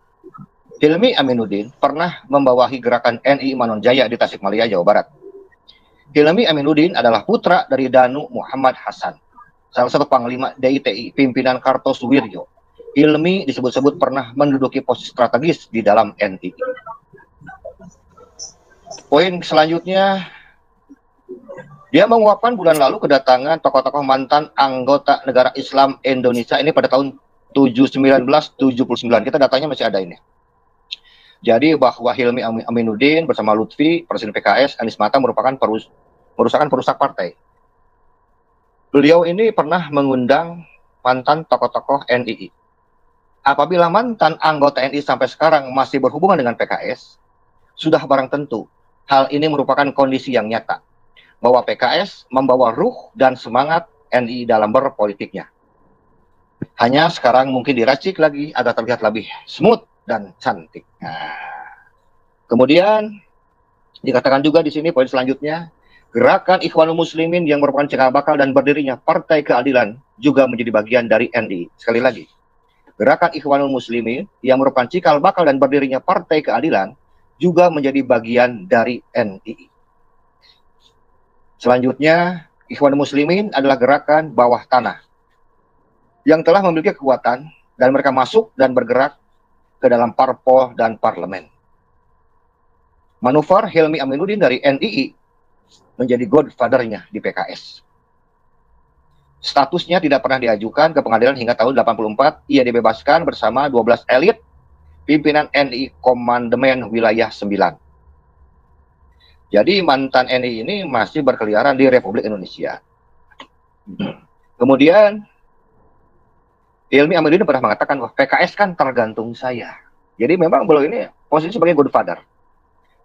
S8: Hilmi Aminuddin pernah membawahi gerakan NII Manonjaya di Tasikmalaya, Jawa Barat. Hilmi Aminuddin adalah putra dari Danu Muhammad Hasan, salah satu panglima DITI, pimpinan Kartosuwiryo. Hilmi disebut-sebut pernah menduduki posisi strategis di dalam NII. Poin selanjutnya, dia menguapkan bulan lalu kedatangan tokoh-tokoh mantan anggota negara Islam Indonesia ini pada tahun 1979. Kita datanya masih ada ini. Jadi bahwa Hilmi Aminuddin bersama Lutfi, Presiden PKS, Anies Mata merupakan perusak partai. Beliau ini pernah mengundang mantan tokoh-tokoh NII. Apabila mantan anggota NII sampai sekarang masih berhubungan dengan PKS, sudah barang tentu hal ini merupakan kondisi yang nyata bahwa PKS membawa ruh dan semangat NII dalam berpolitiknya. Hanya sekarang mungkin diracik lagi agar terlihat lebih smooth dan cantik. Nah, kemudian dikatakan juga di sini poin selanjutnya, gerakan Ikhwanul Muslimin yang merupakan cikal bakal dan berdirinya Partai Keadilan juga menjadi bagian dari NII. Sekali lagi, gerakan Ikhwanul Muslimin yang merupakan cikal bakal dan berdirinya Partai Keadilan juga menjadi bagian dari NII. Selanjutnya, Ikhwanul Muslimin adalah gerakan bawah tanah yang telah memiliki kekuatan dan mereka masuk dan bergerak ke dalam parpol dan parlemen. Manuver Hilmi Aminuddin dari NII menjadi godfather-nya di PKS. Statusnya tidak pernah diajukan ke pengadilan hingga tahun 84. Ia dibebaskan bersama 12 elit pimpinan NII Komandemen Wilayah 9. Jadi mantan NII ini masih berkeliaran di Republik Indonesia. Kemudian Hilmi Aminuddin pernah mengatakan bahwa PKS kan tergantung saya. Jadi memang beliau ini posisi sebagai godfather,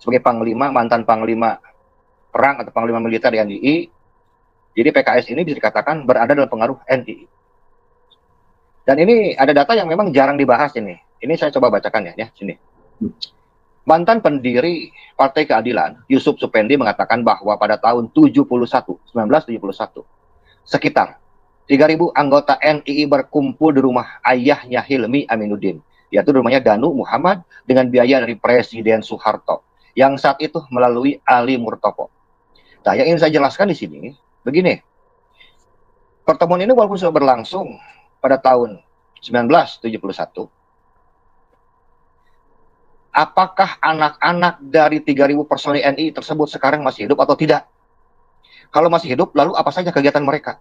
S8: sebagai panglima, mantan panglima perang atau panglima militer di NII. Jadi PKS ini bisa dikatakan berada dalam pengaruh NII. Dan ini ada data yang memang jarang dibahas ini. Ini saya coba bacakan ya sini. Mantan pendiri Partai Keadilan, Yusuf Supendi mengatakan bahwa pada tahun 1971, sekitar 3.000 anggota NII berkumpul di rumah ayahnya Hilmi Aminuddin, yaitu rumahnya Danu Muhammad dengan biaya dari Presiden Soeharto yang saat itu melalui Ali Murtopo. Nah, yang ingin saya jelaskan di sini begini. Pertemuan ini walaupun sudah berlangsung pada tahun 1971, apakah anak-anak dari 3.000 personil NII tersebut sekarang masih hidup atau tidak? Kalau masih hidup, lalu apa saja kegiatan mereka?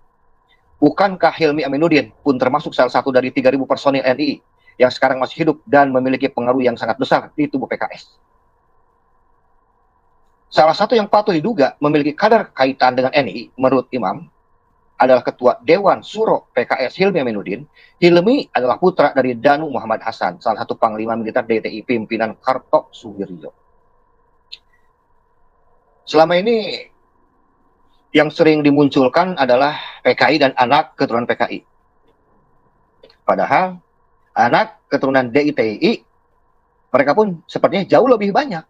S8: Bukankah Hilmi Aminuddin pun termasuk salah satu dari 3.000 personil NII yang sekarang masih hidup dan memiliki pengaruh yang sangat besar di tubuh PKS? Salah satu yang patut diduga memiliki kadar kaitan dengan NII menurut Imam adalah Ketua Dewan Suro PKS Hilmi Aminuddin. Hilmi adalah putra dari Danu Muhammad Hasan, salah satu panglima militer DTI pimpinan Kartosuwiryo. Selama ini yang sering dimunculkan adalah PKI dan anak keturunan PKI. Padahal anak keturunan DITI mereka pun sepertinya jauh lebih banyak.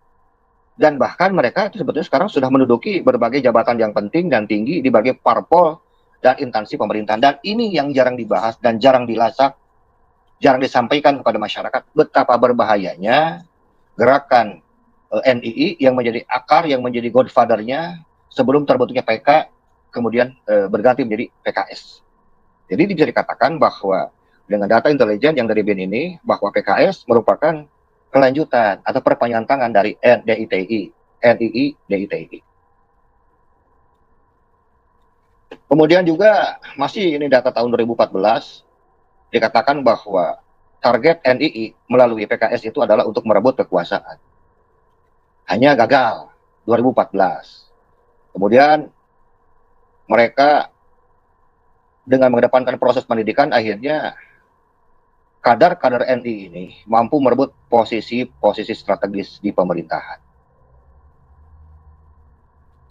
S8: Dan bahkan mereka itu sebetulnya sekarang sudah menduduki berbagai jabatan yang penting dan tinggi di berbagai parpol dan instansi pemerintahan. Dan ini yang jarang dibahas dan jarang dilacak, jarang disampaikan kepada masyarakat betapa berbahayanya gerakan NII yang menjadi akar, yang menjadi godfather-nya sebelum terbentuknya PK, kemudian berganti menjadi PKS. Jadi bisa dikatakan bahwa dengan data intelijen yang dari BIN ini, bahwa PKS merupakan kelanjutan atau perpanjangan tangan dari NII DITI. Kemudian juga masih ini data tahun 2014, dikatakan bahwa target NII melalui PKS itu adalah untuk merebut kekuasaan. Hanya gagal 2014. Kemudian mereka dengan mengedepankan proses pendidikan, akhirnya kadar-kadar NII ini mampu merebut posisi-posisi strategis di pemerintahan.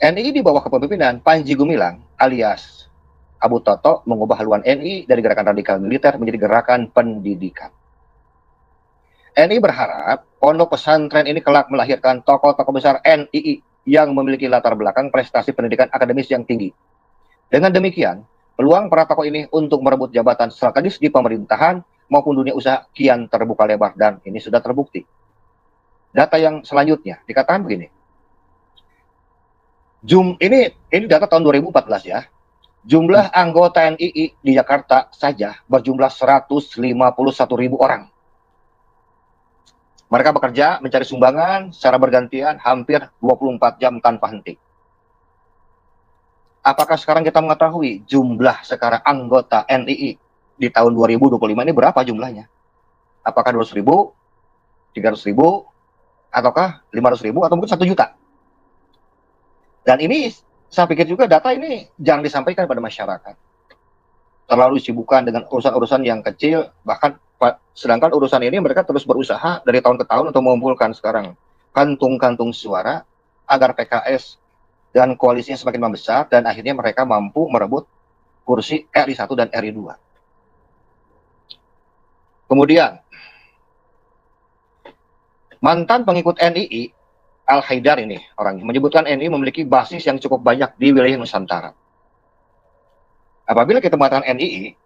S8: NII di bawah kepemimpinan Panji Gumilang alias Abu Toto mengubah haluan NII dari gerakan radikal militer menjadi gerakan pendidikan. NII berharap pondok pesantren ini kelak melahirkan tokoh-tokoh besar NII yang memiliki latar belakang prestasi pendidikan akademis yang tinggi. Dengan demikian, peluang para tokoh ini untuk merebut jabatan strategis di pemerintahan maupun dunia usaha kian terbuka lebar, dan ini sudah terbukti. Data yang selanjutnya dikatakan begini. Ini data tahun 2014 ya. Jumlah anggota NII di Jakarta saja berjumlah 151.000 orang. Mereka bekerja mencari sumbangan secara bergantian hampir 24 jam tanpa henti. Apakah sekarang kita mengetahui jumlah sekarang anggota NII di tahun 2025 ini berapa jumlahnya? Apakah 200.000, 300.000, ataukah 500.000, atau mungkin 1 juta? Dan ini saya pikir juga data ini jangan disampaikan pada masyarakat. Terlalu disibukkan dengan urusan-urusan yang kecil, bahkan sedangkan urusan ini mereka terus berusaha dari tahun ke tahun untuk mengumpulkan sekarang kantung-kantung suara agar PKS dan koalisinya semakin membesar, dan akhirnya mereka mampu merebut kursi RI 1 dan RI 2. Kemudian mantan pengikut NII Al-Haidar ini orangnya menyebutkan NII memiliki basis yang cukup banyak di wilayah Nusantara. Apabila kita mengatakan NII,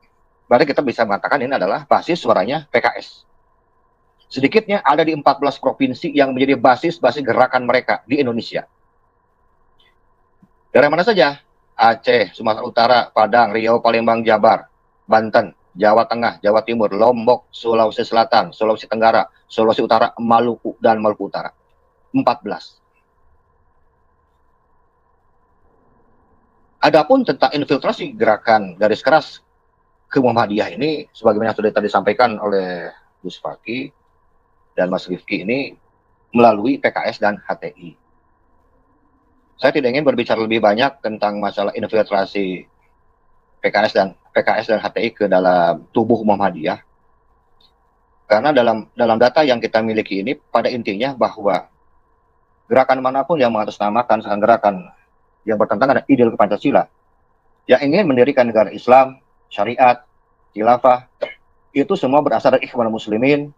S8: berarti kita bisa mengatakan ini adalah basis suaranya PKS. Sedikitnya ada di 14 provinsi yang menjadi basis gerakan mereka di Indonesia. Dari mana saja? Aceh, Sumatera Utara, Padang, Riau, Palembang, Jabar, Banten, Jawa Tengah, Jawa Timur, Lombok, Sulawesi Selatan, Sulawesi Tenggara, Sulawesi Utara, Maluku, dan Maluku Utara. 14. Adapun tentang infiltrasi gerakan garis keras ke Muhammadiyah ini, sebagaimana sudah tadi disampaikan oleh Gus Fakih dan Mas Rifki, ini melalui PKS dan HTI. Saya tidak ingin berbicara lebih banyak tentang masalah infiltrasi PKS dan HTI ke dalam tubuh Muhammadiyah, karena dalam data yang kita miliki ini pada intinya bahwa gerakan manapun yang mengatasnamakan gerakan yang bertentangan dengan ideologi Pancasila, yang ingin mendirikan negara Islam, syariat, khilafah, itu semua berasal dari Ikhwanul Muslimin,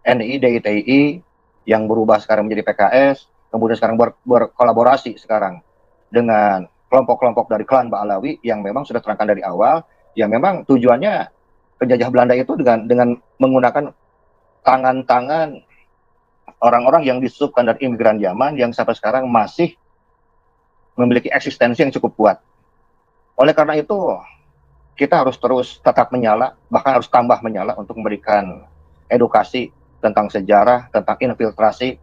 S8: NII, DITI, yang berubah sekarang menjadi PKS, kemudian sekarang berkolaborasi sekarang dengan kelompok-kelompok dari klan Ba'alawi yang memang sudah terangkan dari awal, yang memang tujuannya penjajah Belanda itu dengan menggunakan tangan-tangan orang-orang yang disupkan dari imigran Yaman yang sampai sekarang masih memiliki eksistensi yang cukup kuat. Oleh karena itu, kita harus terus tetap menyala, bahkan harus tambah menyala untuk memberikan edukasi tentang sejarah, tentang infiltrasi,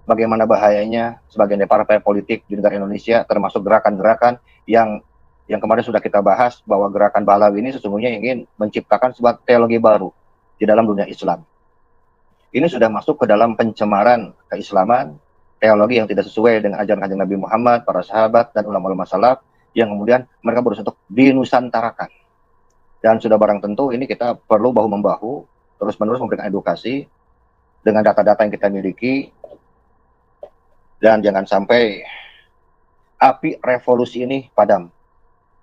S8: bagaimana bahayanya sebagian dari partai politik di negara Indonesia, termasuk gerakan-gerakan yang kemarin sudah kita bahas, bahwa gerakan Ba'alawi ini sesungguhnya ingin menciptakan sebuah teologi baru di dalam dunia Islam. Ini sudah masuk ke dalam pencemaran keislaman, teologi yang tidak sesuai dengan ajaran kanjeng Nabi Muhammad, para sahabat, dan ulama-ulama salaf, yang kemudian mereka berusaha untuk dinusantarakan. Dan sudah barang tentu ini kita perlu bahu-membahu, terus-menerus memberikan edukasi dengan data-data yang kita miliki, dan jangan sampai api revolusi ini padam.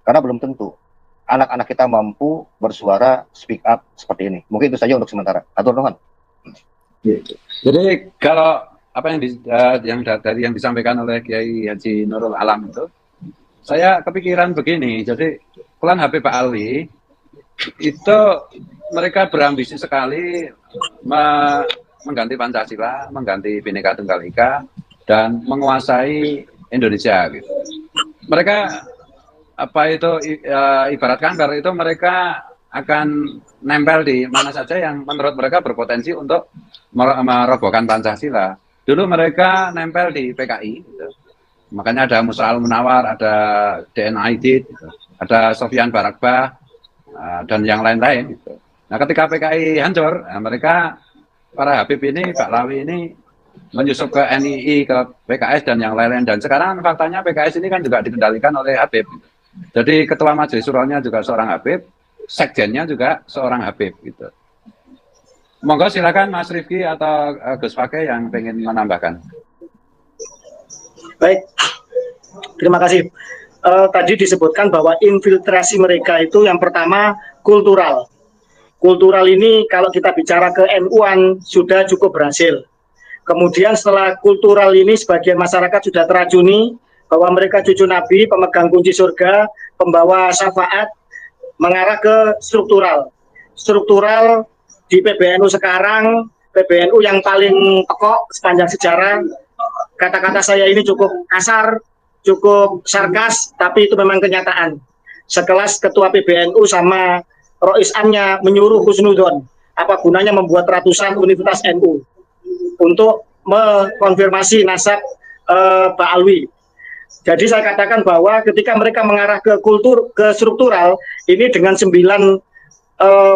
S8: Karena belum tentu anak-anak kita mampu bersuara, speak up seperti ini. Mungkin itu saja untuk sementara. Atur nuhun.
S7: Jadi kalau apa yang dari yang disampaikan oleh Kiai Haji Nurul Alam itu, saya kepikiran begini. Jadi klan Habib Ba'alawi itu mereka berambisi sekali mengganti Pancasila, mengganti Bhinneka Tunggal Ika, dan menguasai Indonesia gitu. Mereka ibaratkan karena itu mereka akan nempel di mana saja yang menurut mereka berpotensi untuk merobohkan Pancasila. Dulu mereka nempel di PKI gitu. Makanya ada Musa Al-Munawar, ada DN Aidit, gitu. Ada Sofyan Barakbah, dan yang lain-lain gitu. Nah, ketika PKI hancur, mereka para Habib ini, Ba'alawi ini menyusup ke NII, ke PKS dan yang lain-lain. Dan sekarang faktanya PKS ini kan juga dikendalikan oleh Habib. Jadi ketua majelis syuranya juga seorang Habib, sekjennya juga seorang Habib gitu. Monggo silakan Mas Rifki atau Gus Fakih yang pengen menambahkan.
S4: Baik, terima kasih. Tadi disebutkan bahwa infiltrasi mereka itu yang pertama kultural. Kultural ini kalau kita bicara ke NU-an sudah cukup berhasil. Kemudian setelah kultural ini sebagian masyarakat sudah teracuni bahwa mereka cucu Nabi, pemegang kunci surga, pembawa syafaat, mengarah ke struktural. Struktural di PBNU sekarang, PBNU yang paling pekok sepanjang sejarah, kata-kata saya ini cukup kasar, cukup sarkas, tapi itu memang kenyataan. Sekelas ketua PBNU sama Rois Amnya menyuruh husnudon, apa gunanya membuat ratusan universitas NU untuk mengkonfirmasi nasab Ba'alawi. Jadi saya katakan bahwa ketika mereka mengarah ke struktural, ini dengan 9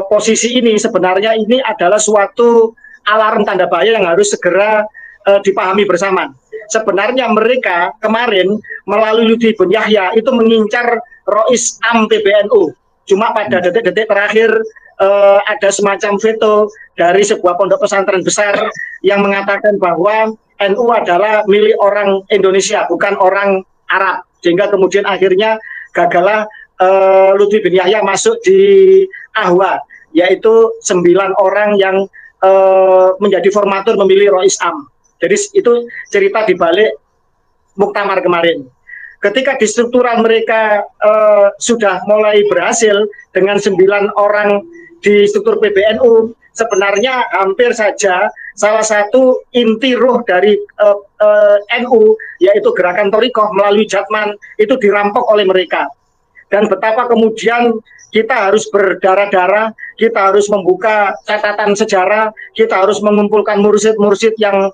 S4: posisi ini sebenarnya ini adalah suatu alarm tanda bahaya yang harus segera dipahami bersama. Sebenarnya mereka kemarin melalui Lutfi bin Yahya itu mengincar Rois Am PBNU. Cuma pada detik-detik terakhir ada semacam veto dari sebuah pondok pesantren besar yang mengatakan bahwa NU adalah milik orang Indonesia, bukan orang Arab. Sehingga kemudian akhirnya gagallah Lutfi bin Yahya masuk di Ahwa, yaitu 9 orang yang menjadi formatur memilih Rois Am. Jadi itu cerita di balik muktamar kemarin. Ketika di struktural mereka sudah mulai berhasil dengan 9 orang di struktur PBNU, sebenarnya hampir saja salah satu inti ruh dari NU, yaitu gerakan Thorikoh melalui Jatman, itu dirampok oleh mereka. Dan betapa kemudian kita harus berdarah-darah, kita harus membuka catatan sejarah, kita harus mengumpulkan mursyid-mursyid yang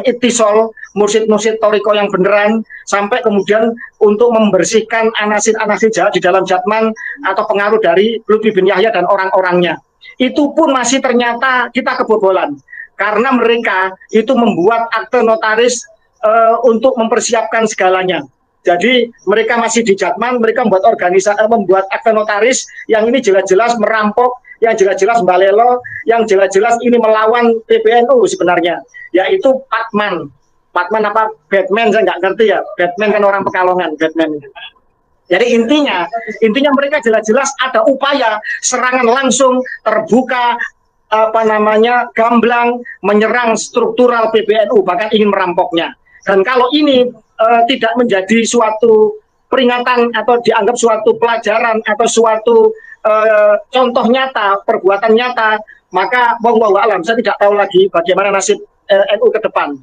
S4: ittisol, mursyid-mursyid Thorikoh yang beneran, sampai kemudian untuk membersihkan anasir-anasir jahat di dalam Jatman atau pengaruh dari Lutfi bin Yahya dan orang-orangnya. Itu pun masih ternyata kita kebobolan, karena mereka itu membuat akte notaris untuk mempersiapkan segalanya. Jadi mereka masih di Jatman, mereka membuat membuat akte notaris yang ini jelas-jelas merampok, yang jelas-jelas mbalelo, yang jelas-jelas ini melawan PBNU sebenarnya, yaitu Patman. Patman apa Batman saya nggak ngerti ya. Batman kan orang Pekalongan, Batman. Jadi intinya mereka jelas-jelas ada upaya serangan langsung terbuka, gamblang menyerang struktural PBNU, bahkan ingin merampoknya. Dan kalau ini tidak menjadi suatu peringatan atau dianggap suatu pelajaran atau suatu contoh nyata, perbuatan nyata, maka wallahu alam, saya tidak tahu lagi bagaimana nasib NU ke depan.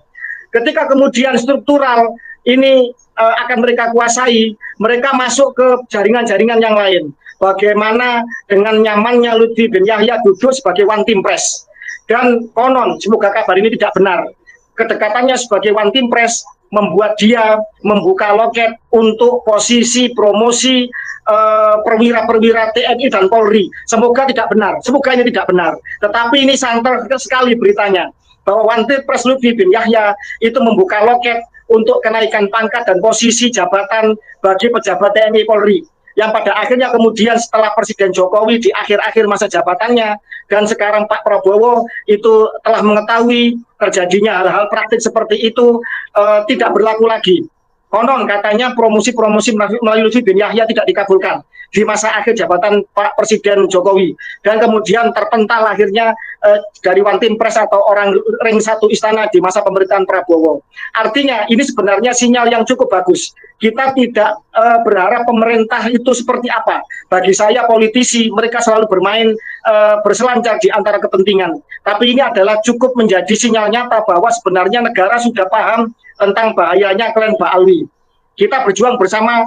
S4: Ketika kemudian struktural ini akan mereka kuasai, mereka masuk ke jaringan-jaringan yang lain. Bagaimana dengan nyamannya Lutfi bin Yahya duduk sebagai one team press. Dan konon, semoga kabar ini tidak benar, kedekatannya sebagai one team press membuat dia membuka loket untuk posisi promosi perwira-perwira TNI dan Polri. Semoga tidak benar, semoga ini tidak benar. Tetapi ini santer sekali beritanya, bahwa one team press Lutfi bin Yahya itu membuka loket untuk kenaikan pangkat dan posisi jabatan bagi pejabat TNI Polri, yang pada akhirnya kemudian setelah Presiden Jokowi di akhir-akhir masa jabatannya dan sekarang Pak Prabowo itu telah mengetahui terjadinya hal-hal praktik seperti itu, tidak berlaku lagi. Konon katanya promosi-promosi melalui Lutfi bin Yahya tidak dikabulkan di masa akhir jabatan Pak Presiden Jokowi, dan kemudian terpental akhirnya dari one team press atau orang ring satu istana di masa pemerintahan Prabowo. Artinya ini sebenarnya sinyal yang cukup bagus. Kita tidak berharap pemerintah itu seperti apa. Bagi saya politisi mereka selalu bermain berselancar di antara kepentingan. Tapi ini adalah cukup menjadi sinyal nyata bahwa sebenarnya negara sudah paham tentang bahayanya klan Ba'alwi. Kita berjuang bersama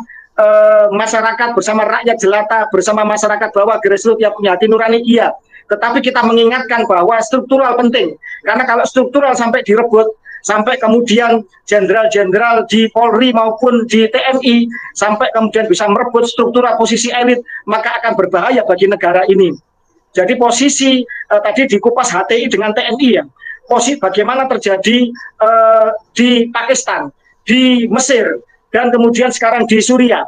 S4: masyarakat, bersama rakyat jelata, bersama masyarakat bawah grassroots yang punya hati nurani, iya. Tetapi kita mengingatkan bahwa struktural penting. Karena kalau struktural sampai direbut, sampai kemudian jenderal-jenderal di Polri maupun di TNI, sampai kemudian bisa merebut struktural posisi elit, maka akan berbahaya bagi negara ini. Jadi posisi tadi dikupas HTI dengan TNI ya. Posisi bagaimana terjadi di Pakistan, di Mesir, dan kemudian sekarang di Suriah,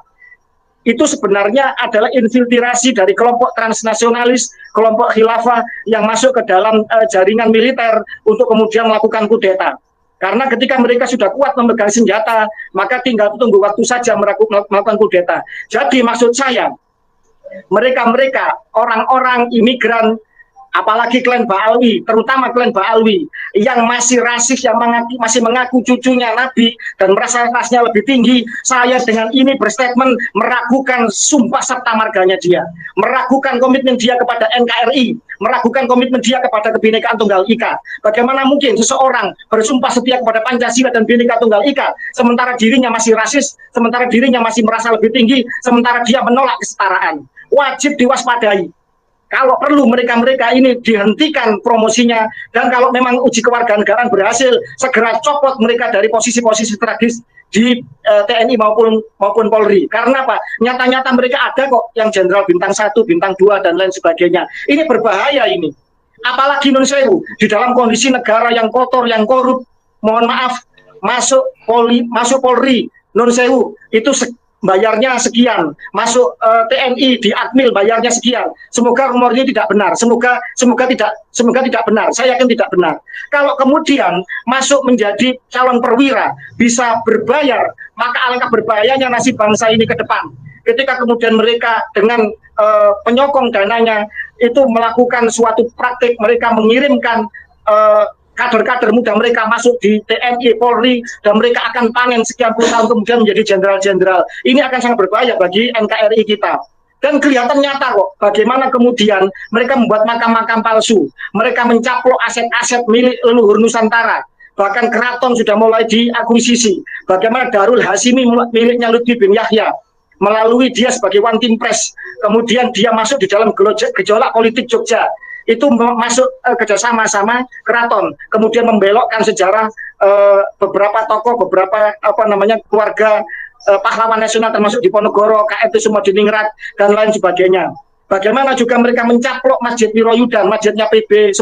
S4: itu sebenarnya adalah infiltrasi dari kelompok transnasionalis, kelompok khilafah yang masuk ke dalam jaringan militer untuk kemudian melakukan kudeta. Karena ketika mereka sudah kuat memegang senjata, maka tinggal tunggu waktu saja melakukan kudeta. Jadi maksud saya, mereka-mereka, orang-orang imigran, apalagi klan Ba'alwi, terutama klan Ba'alwi yang masih rasis, yang masih mengaku cucunya Nabi dan merasa rasnya lebih tinggi, saya dengan ini berstatement meragukan sumpah serta marganya dia, meragukan komitmen dia kepada NKRI, meragukan komitmen dia kepada Kebinekaan Tunggal Ika. Bagaimana mungkin seseorang bersumpah setia kepada Pancasila dan Bhinneka Tunggal Ika, sementara dirinya masih rasis, sementara dirinya masih merasa lebih tinggi, sementara dia menolak kesetaraan. Wajib diwaspadai. Kalau perlu mereka-mereka ini dihentikan promosinya, dan kalau memang uji kewarganegaraan berhasil, segera copot mereka dari posisi-posisi strategis di TNI maupun Polri. Karena apa? Nyata-nyata mereka ada kok yang jenderal bintang 1, bintang 2 dan lain sebagainya. Ini berbahaya ini. Apalagi nun sewu di dalam kondisi negara yang kotor, yang korup. Mohon maaf, masuk Polri nun sewu itu bayarnya sekian, masuk TNI di Admil bayarnya sekian. Semoga rumor ini tidak benar, semoga tidak benar, saya yakin tidak benar. Kalau kemudian masuk menjadi calon perwira bisa berbayar, maka alangkah berbahayanya nasib bangsa ini ke depan. Ketika kemudian mereka dengan penyokong dananya itu melakukan suatu praktik, mereka mengirimkan kader-kader muda mereka masuk di TNI, Polri, dan mereka akan panen sekian puluh tahun kemudian menjadi jenderal-jenderal. Ini akan sangat berbahaya bagi NKRI kita. Dan kelihatan nyata kok bagaimana kemudian mereka membuat makam-makam palsu. Mereka mencaplok aset-aset milik leluhur Nusantara. Bahkan keraton sudah mulai diakuisisi. Bagaimana Darul Hasimi miliknya Lutfi bin Yahya, melalui dia sebagai one team press. Kemudian dia masuk di dalam gejolak politik Jogja. Itu masuk kerjasama-sama keraton, kemudian membelokkan sejarah beberapa tokoh, beberapa keluarga pahlawan nasional termasuk Diponegoro, KMT Sumodiningrat dan lain sebagainya. Bagaimana juga mereka mencaplok Masjid Wiroyudan, masjidnya PB 10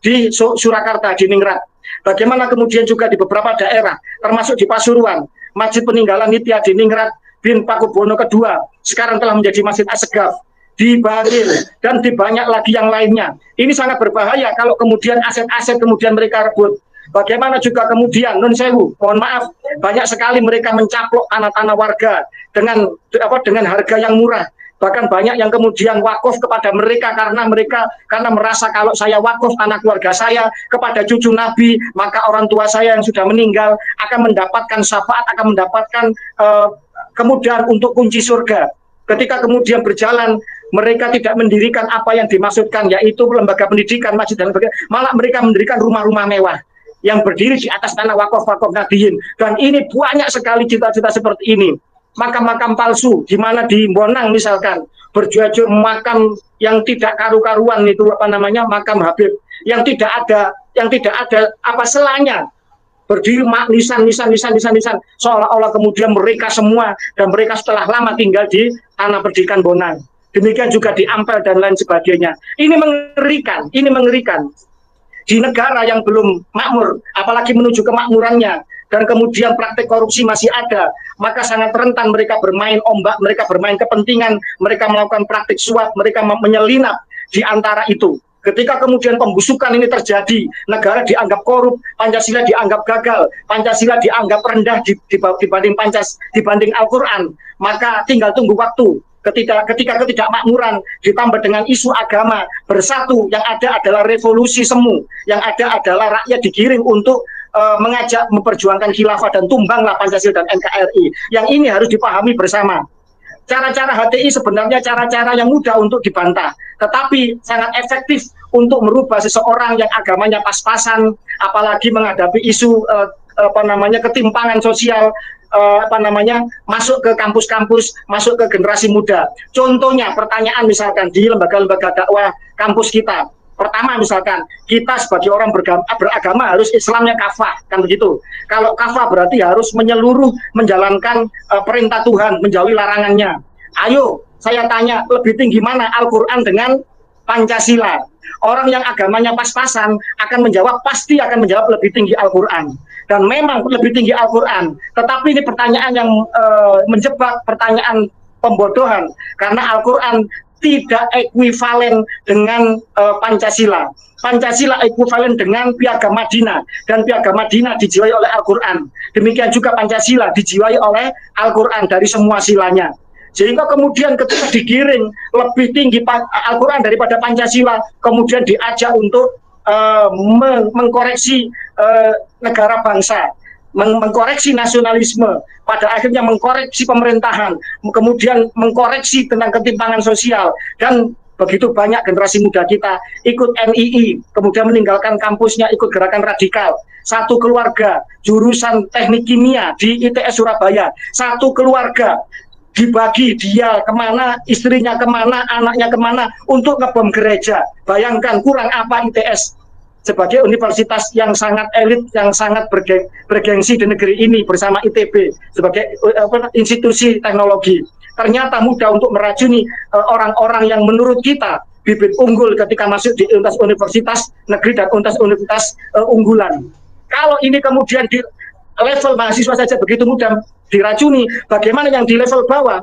S4: di Surakarta, di Ningrat. Bagaimana kemudian juga di beberapa daerah, termasuk di Pasuruan, Masjid Peninggalan Nitya di Ningrat bin Pakubono II, sekarang telah menjadi Masjid Assegaf, di Baril, dan di banyak lagi yang lainnya. Ini sangat berbahaya kalau kemudian aset-aset kemudian mereka rebut. Bagaimana juga kemudian nun sewu, mohon maaf, banyak sekali mereka mencaplok tanah-tanah warga dengan harga yang murah. Bahkan banyak yang kemudian wakuf kepada mereka karena merasa kalau saya wakuf tanah keluarga saya kepada cucu Nabi, maka orang tua saya yang sudah meninggal akan mendapatkan syafaat, akan mendapatkan kemudian untuk kunci surga. Ketika kemudian berjalan, mereka tidak mendirikan apa yang dimaksudkan, yaitu lembaga pendidikan, masjid dan sebagainya. Malah mereka mendirikan rumah-rumah mewah yang berdiri di atas tanah wakaf-wakaf nadiyin. Dan ini banyak sekali cita-cita seperti ini. Makam-makam palsu, di mana di Bonang misalkan, berjual makam yang tidak karu-karuan, itu apa namanya, makam Habib, yang tidak ada apa selanya, berdiri nisan, seolah-olah kemudian mereka semua, dan mereka setelah lama tinggal di tanah pendidikan Bonang. Demikian juga di Ampel dan lain sebagainya. Ini mengerikan, ini mengerikan. Di negara yang belum makmur, apalagi menuju kemakmurannya, dan kemudian praktek korupsi masih ada, maka sangat rentan mereka bermain ombak, mereka bermain kepentingan, mereka melakukan praktik suap, mereka menyelinap di antara itu. Ketika kemudian pembusukan ini terjadi, negara dianggap korup, Pancasila dianggap gagal, Pancasila dianggap rendah dibanding Al-Quran, maka tinggal tunggu waktu. Ketika ketidakmakmuran ditambah dengan isu agama bersatu, yang ada adalah revolusi semu, yang ada adalah rakyat digiring untuk mengajak memperjuangkan khilafah dan tumbanglah Pancasila dan NKRI. Yang ini harus dipahami bersama. Cara-cara HTI sebenarnya cara-cara yang mudah untuk dibantah, tetapi sangat efektif untuk merubah seseorang yang agamanya pas-pasan, apalagi menghadapi isu ketimpangan sosial, masuk ke kampus-kampus, masuk ke generasi muda. Contohnya pertanyaan misalkan di lembaga-lembaga dakwah kampus kita. Pertama misalkan, kita sebagai orang beragama harus Islamnya kafah, kan begitu. Kalau kafah berarti harus menyeluruh menjalankan perintah Tuhan, menjauhi larangannya. Ayo, saya tanya, lebih tinggi mana Al-Quran dengan Pancasila? Orang yang agamanya pas-pasan pasti akan menjawab lebih tinggi Al-Quran. Dan memang lebih tinggi Al-Quran. Tetapi ini pertanyaan yang menjebak, pertanyaan pembodohan. Karena Al-Quran tidak ekuivalen dengan Pancasila. Pancasila ekuivalen dengan Piagam Madinah, dan Piagam Madinah dijiwai oleh Al-Quran. Demikian juga Pancasila dijiwai oleh Al-Quran dari semua silanya. Sehingga kemudian ketika digiring lebih tinggi Al-Quran daripada Pancasila, kemudian diajak untuk mengkoreksi negara bangsa, mengkoreksi nasionalisme, pada akhirnya mengkoreksi pemerintahan, kemudian mengkoreksi tentang ketimpangan sosial, dan begitu banyak generasi muda kita ikut NII, kemudian meninggalkan kampusnya, ikut gerakan radikal. Satu keluarga jurusan teknik kimia di ITS Surabaya, satu keluarga dibagi, dia kemana, istrinya kemana, anaknya kemana, untuk ngebom gereja. Bayangkan kurang apa ITS sebagai universitas yang sangat elit, yang sangat bergengsi di negeri ini bersama ITB sebagai institusi teknologi. Ternyata mudah untuk meracuni orang-orang yang menurut kita bibit unggul ketika masuk di universitas negeri dan universitas unggulan. Kalau ini kemudian di level mahasiswa saja begitu mudah diracuni, bagaimana yang di level bawah?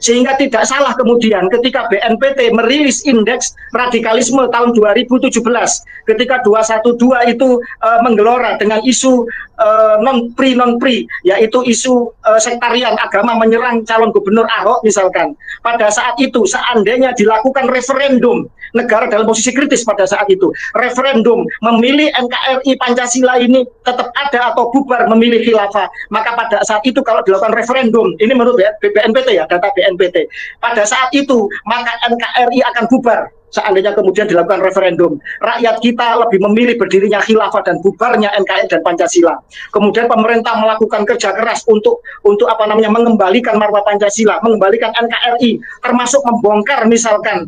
S4: Sehingga tidak salah kemudian ketika BNPT merilis indeks radikalisme tahun 2017, ketika 212 itu menggelora dengan isu non-pri, yaitu isu sektarian agama menyerang calon gubernur Ahok misalkan. Pada saat itu seandainya dilakukan referendum, negara dalam posisi kritis pada saat itu, referendum memilih NKRI Pancasila ini tetap ada atau bubar memilih khilafah, maka pada saat itu kalau dilakukan referendum, ini menurut BNPT ya, data BNPT, pada saat itu maka NKRI akan bubar. Seandainya kemudian dilakukan referendum, rakyat kita lebih memilih berdirinya khilafah dan bubarnya NKRI dan Pancasila. Kemudian pemerintah melakukan kerja keras untuk mengembalikan marwah Pancasila, mengembalikan NKRI, termasuk membongkar misalkan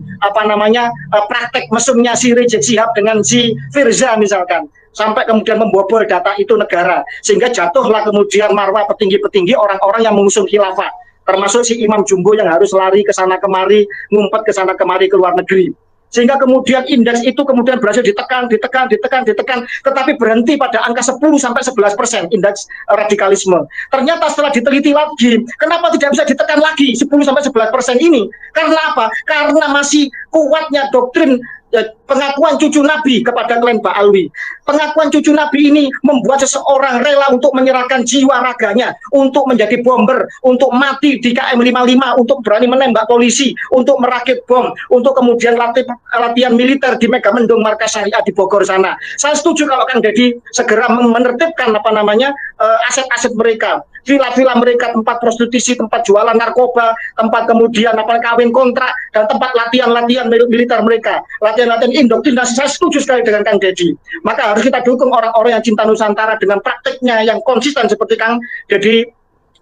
S4: praktek mesumnya si Rizik Syihab dengan si Firza misalkan, sampai kemudian membobol data itu negara, sehingga jatuhlah kemudian marwah petinggi-petinggi orang-orang yang mengusung khilafah, termasuk si Imam Jumbo yang harus lari ke sana kemari, ngumpet ke sana kemari ke luar negeri. Sehingga kemudian indeks itu kemudian berhasil ditekan, tetapi berhenti pada angka 10-11% indeks radikalisme. Ternyata setelah diteliti lagi, kenapa tidak bisa ditekan lagi 10-11% ini? Karena apa? Karena masih kuatnya doktrin pengakuan cucu Nabi kepada klan Ba'alwi. Pengakuan cucu Nabi ini membuat seseorang rela untuk menyerahkan jiwa raganya, untuk menjadi bomber, untuk mati di KM55, untuk berani menembak polisi, untuk merakit bom, untuk kemudian latihan militer di Megamendung Markas Syariah di Bogor sana. Saya setuju kalau Kang Deddy segera menertibkan aset-aset mereka. villa-villa mereka, tempat prostitusi, tempat jualan narkoba, tempat kemudian kawin kontrak, dan tempat latihan-latihan militer mereka, latihan-latihan indoktrinasi. Saya setuju sekali dengan Kang Deddy. Maka harus kita dukung orang-orang yang cinta Nusantara dengan prakteknya yang konsisten seperti Kang Deddy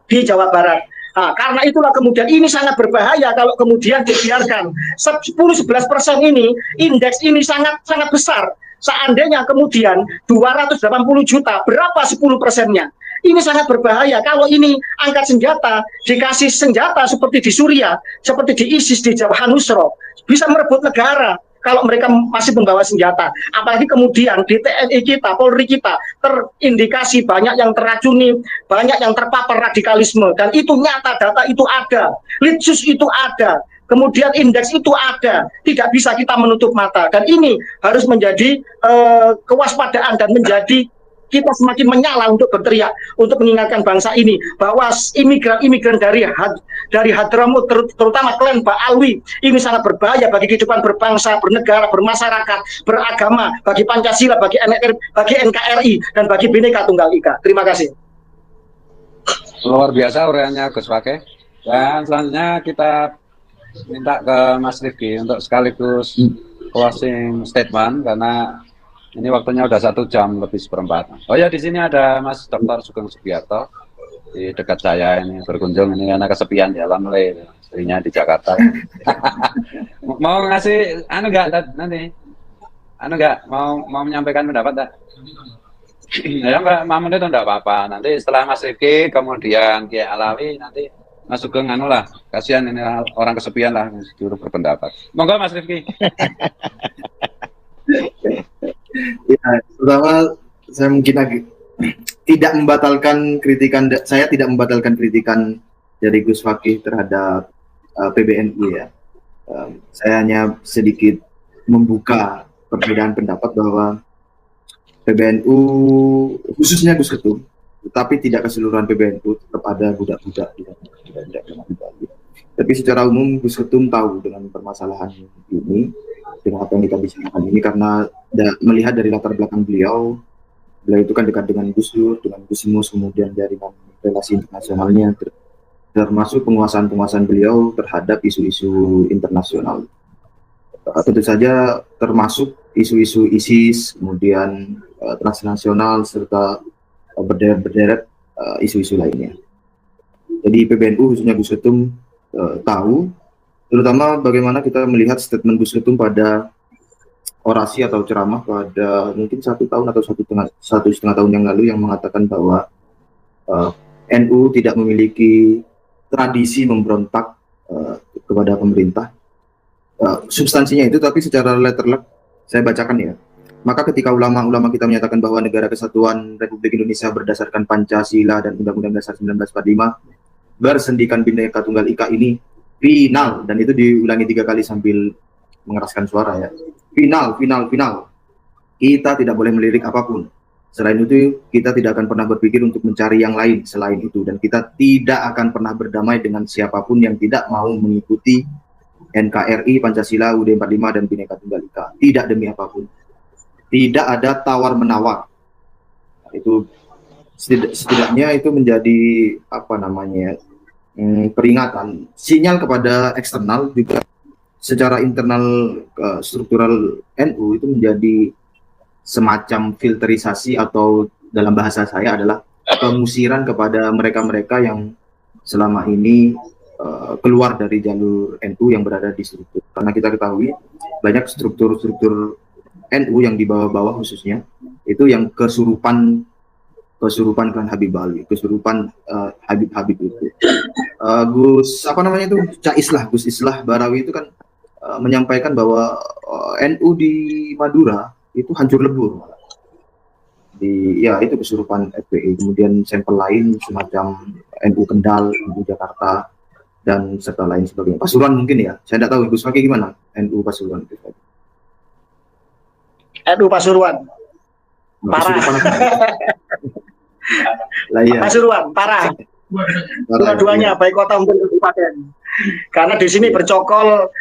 S4: di Jawa Barat. Nah, karena itulah kemudian ini sangat berbahaya kalau kemudian dibiarkan 10-11% ini, indeks ini sangat besar. Seandainya kemudian 280 juta, berapa 10%-nya? Ini sangat berbahaya kalau ini angkat senjata, dikasih senjata seperti di Suriah, seperti di ISIS, di Jabhat Nusra, bisa merebut negara kalau mereka masih membawa senjata. Apalagi kemudian di TNI kita, Polri kita, terindikasi banyak yang teracuni, banyak yang terpapar radikalisme, dan itu nyata, data itu ada, litsus itu ada, kemudian indeks itu ada, tidak bisa kita menutup mata. Dan ini harus menjadi kewaspadaan dan menjadi kita semakin menyala untuk berteriak, untuk mengingatkan bangsa ini bahwa imigran dari Hadramaut, terutama klan Ba'alwi, ini sangat berbahaya bagi kehidupan berbangsa, bernegara, bermasyarakat, beragama, bagi Pancasila, bagi NKRI, dan bagi Bhinneka Tunggal Ika. Terima kasih.
S7: Luar biasa uraiannya Gus Fakih. Dan selanjutnya kita minta ke Mas Rifki untuk sekaligus closing statement, karena ini waktunya udah 1 jam lebih seperempat. Oh ya, di sini ada Mas Dr. Sugeng Sugiarto di dekat saya ini berkunjung. Ini karena kesepian jalan mulai istrinya di Jakarta. Mau ngasih enggak nanti? Enggak mau menyampaikan pendapat enggak? Ya enggak, menit itu enggak apa-apa. Nanti setelah Mas Rifki kemudian Kiai Alawi, nanti Mas Sugeng lah. Kasihan ini orang kesepian lah, juru berpendapat. Monggo Mas Rifki.
S6: Ya, pertama saya mungkin tidak membatalkan kritikan, saya tidak membatalkan kritikan dari Gus Fakih terhadap PBNU ya. Saya hanya sedikit membuka perbedaan pendapat bahwa PBNU khususnya Gus Ketum, tetapi tidak keseluruhan PBNU, tetap ada budak-budak tapi secara umum Gus Ketum tahu dengan permasalahan ini, dengan apa yang kita bicarakan ini, karena melihat dari latar belakang beliau itu kan dekat dengan Gus Dur, dengan Gus Mus, kemudian jaringan relasi internasionalnya, termasuk penguasaan beliau terhadap isu-isu internasional. Tentu saja termasuk isu-isu ISIS, kemudian transnasional, serta berderet isu-isu lainnya. Jadi PBNU khususnya Gus Ketum tahu, terutama bagaimana kita melihat statement Gus Ketum pada orasi atau ceramah pada mungkin 1 tahun atau 1,5 tahun yang lalu, yang mengatakan bahwa NU tidak memiliki tradisi memberontak kepada pemerintah. Substansinya itu, tapi secara letterlek saya bacakan ya. Maka ketika ulama-ulama kita menyatakan bahwa negara kesatuan Republik Indonesia berdasarkan Pancasila dan Undang-Undang Dasar 1945 bersendikan Bhinneka Tunggal Ika ini final, dan itu diulangi 3 kali sambil mengeraskan suara ya. Final. Kita tidak boleh melirik apapun. Selain itu, kita tidak akan pernah berpikir untuk mencari yang lain selain itu, dan kita tidak akan pernah berdamai dengan siapapun yang tidak mau mengikuti NKRI, Pancasila, UUD 45 dan Bhinneka Tunggal Ika. Tidak demi apapun. Tidak ada tawar-menawar. Itu setidaknya itu menjadi peringatan, sinyal kepada eksternal, juga secara internal struktural NU itu menjadi semacam filterisasi, atau dalam bahasa saya adalah pengusiran kepada mereka-mereka yang selama ini keluar dari jalur NU yang berada di struktur. Karena kita ketahui banyak struktur-struktur NU yang di bawah-bawah khususnya itu yang kesurupan klan Habib Alwi, kesurupan Habib itu. Gus Islah Barawi itu kan menyampaikan bahwa NU di Madura itu hancur lebur. Itu kesurupan FPI. Kemudian sampel lain semacam NU Kendal, NU Jakarta, dan serta lain sebagainya. Pasuruan mungkin ya, saya tidak tahu Gus Fakih gimana NU Pasuruan.
S4: NU Pasuruan parah. Pasuruan parah. Dua-duanya baik kota maupun kabupaten. Karena di sini bercokol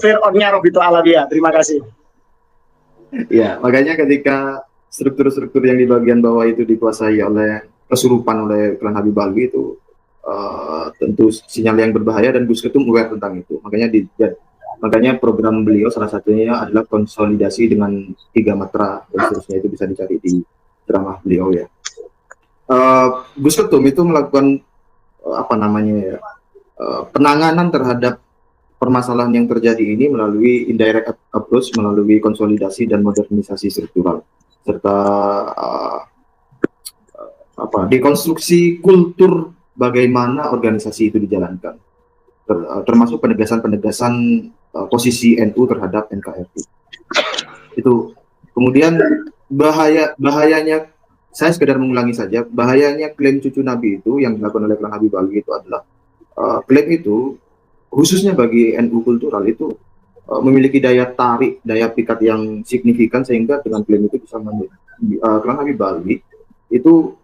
S4: Fir'aunnya Robito Alawiyah. Terima kasih.
S6: Ya, makanya ketika struktur-struktur yang di bagian bawah itu dikuasai oleh kesurupan oleh klan Habib Alwi itu tentu sinyal yang berbahaya, dan Gus Ketum aware tentang itu. Makanya program beliau salah satunya adalah konsolidasi dengan 3 matra, dan seterusnya itu bisa dicari di drama beliau ya. Gus Ketum itu melakukan penanganan terhadap permasalahan yang terjadi ini melalui indirect approach, melalui konsolidasi dan modernisasi struktural, serta dekonstruksi kultur bagaimana organisasi itu dijalankan, termasuk penegasan posisi NU terhadap NKRI. Itu kemudian bahayanya, saya sekedar mengulangi saja, bahayanya klaim cucu Nabi itu yang dilakukan oleh klan Habib Alwi itu adalah klaim itu khususnya bagi NU kultural itu memiliki daya tarik, daya pikat yang signifikan, sehingga dengan klaim itu bisa klan Habib Alwi itu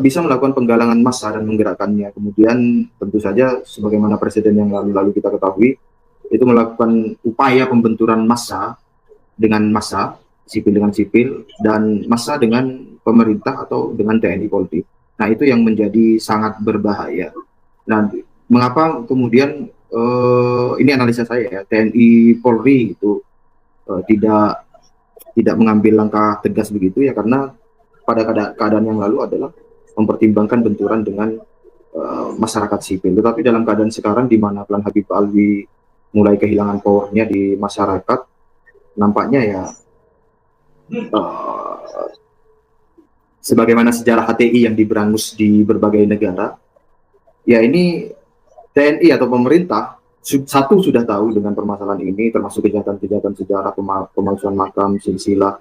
S6: bisa melakukan penggalangan massa dan menggerakkannya. Kemudian tentu saja sebagaimana presiden yang lalu kita ketahui, itu melakukan upaya pembenturan massa dengan massa, sipil dengan sipil, dan massa dengan pemerintah atau dengan TNI Polri. Nah, itu yang menjadi sangat berbahaya. Nah, mengapa kemudian ini analisa saya ya, TNI Polri itu tidak mengambil langkah tegas begitu ya, karena pada keadaan yang lalu adalah mempertimbangkan benturan dengan masyarakat sipil. Tetapi dalam keadaan sekarang di mana klan Habib Alwi mulai kehilangan powernya di masyarakat, nampaknya ya sebagaimana sejarah HTI yang diberangus di berbagai negara, ya ini TNI atau pemerintah satu sudah tahu dengan permasalahan ini, termasuk kejahatan-kejahatan sejarah, pemalsuan makam, silsilah,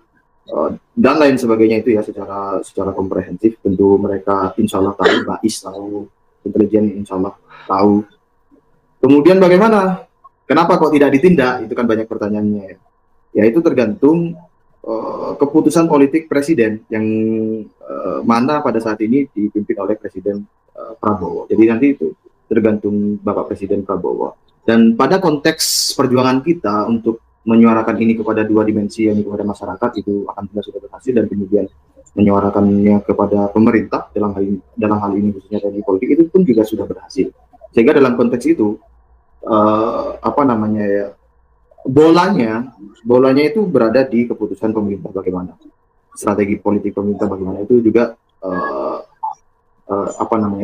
S6: dan lain sebagainya itu ya, secara komprehensif. Tentu mereka insya Allah tahu, Bais tahu, intelijen insya Allah tahu. Kemudian bagaimana? Kenapa kok tidak ditindak? Itu kan banyak pertanyaannya. Ya itu tergantung keputusan politik presiden yang mana pada saat ini dipimpin oleh Presiden Prabowo. Jadi nanti itu tergantung Bapak Presiden Prabowo. Dan pada konteks perjuangan kita untuk menyuarakan ini kepada 2 dimensi, yang kepada masyarakat, itu akan sudah berhasil, dan kemudian menyuarakannya kepada pemerintah dalam hal ini khususnya dari politik, itu pun juga sudah berhasil. Sehingga dalam konteks itu bolanya itu berada di keputusan pemerintah bagaimana, strategi politik pemerintah bagaimana, itu juga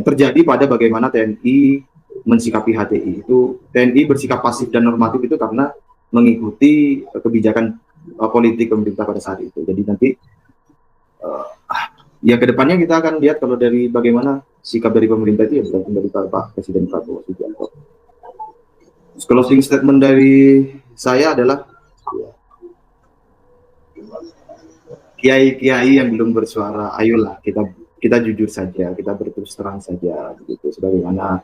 S6: terjadi pada bagaimana TNI mensikapi HTI. Itu TNI bersikap pasif dan normatif itu karena mengikuti kebijakan politik pemerintah pada saat itu. Jadi nanti ya kedepannya kita akan lihat kalau dari bagaimana sikap dari pemerintah itu ya bergantung dari Pak Presiden Prabowo Subianto. Closing statement dari saya adalah kiai-kiai yang belum bersuara, ayolah kita jujur saja, kita berterus terang saja, begitu. Sebagaimana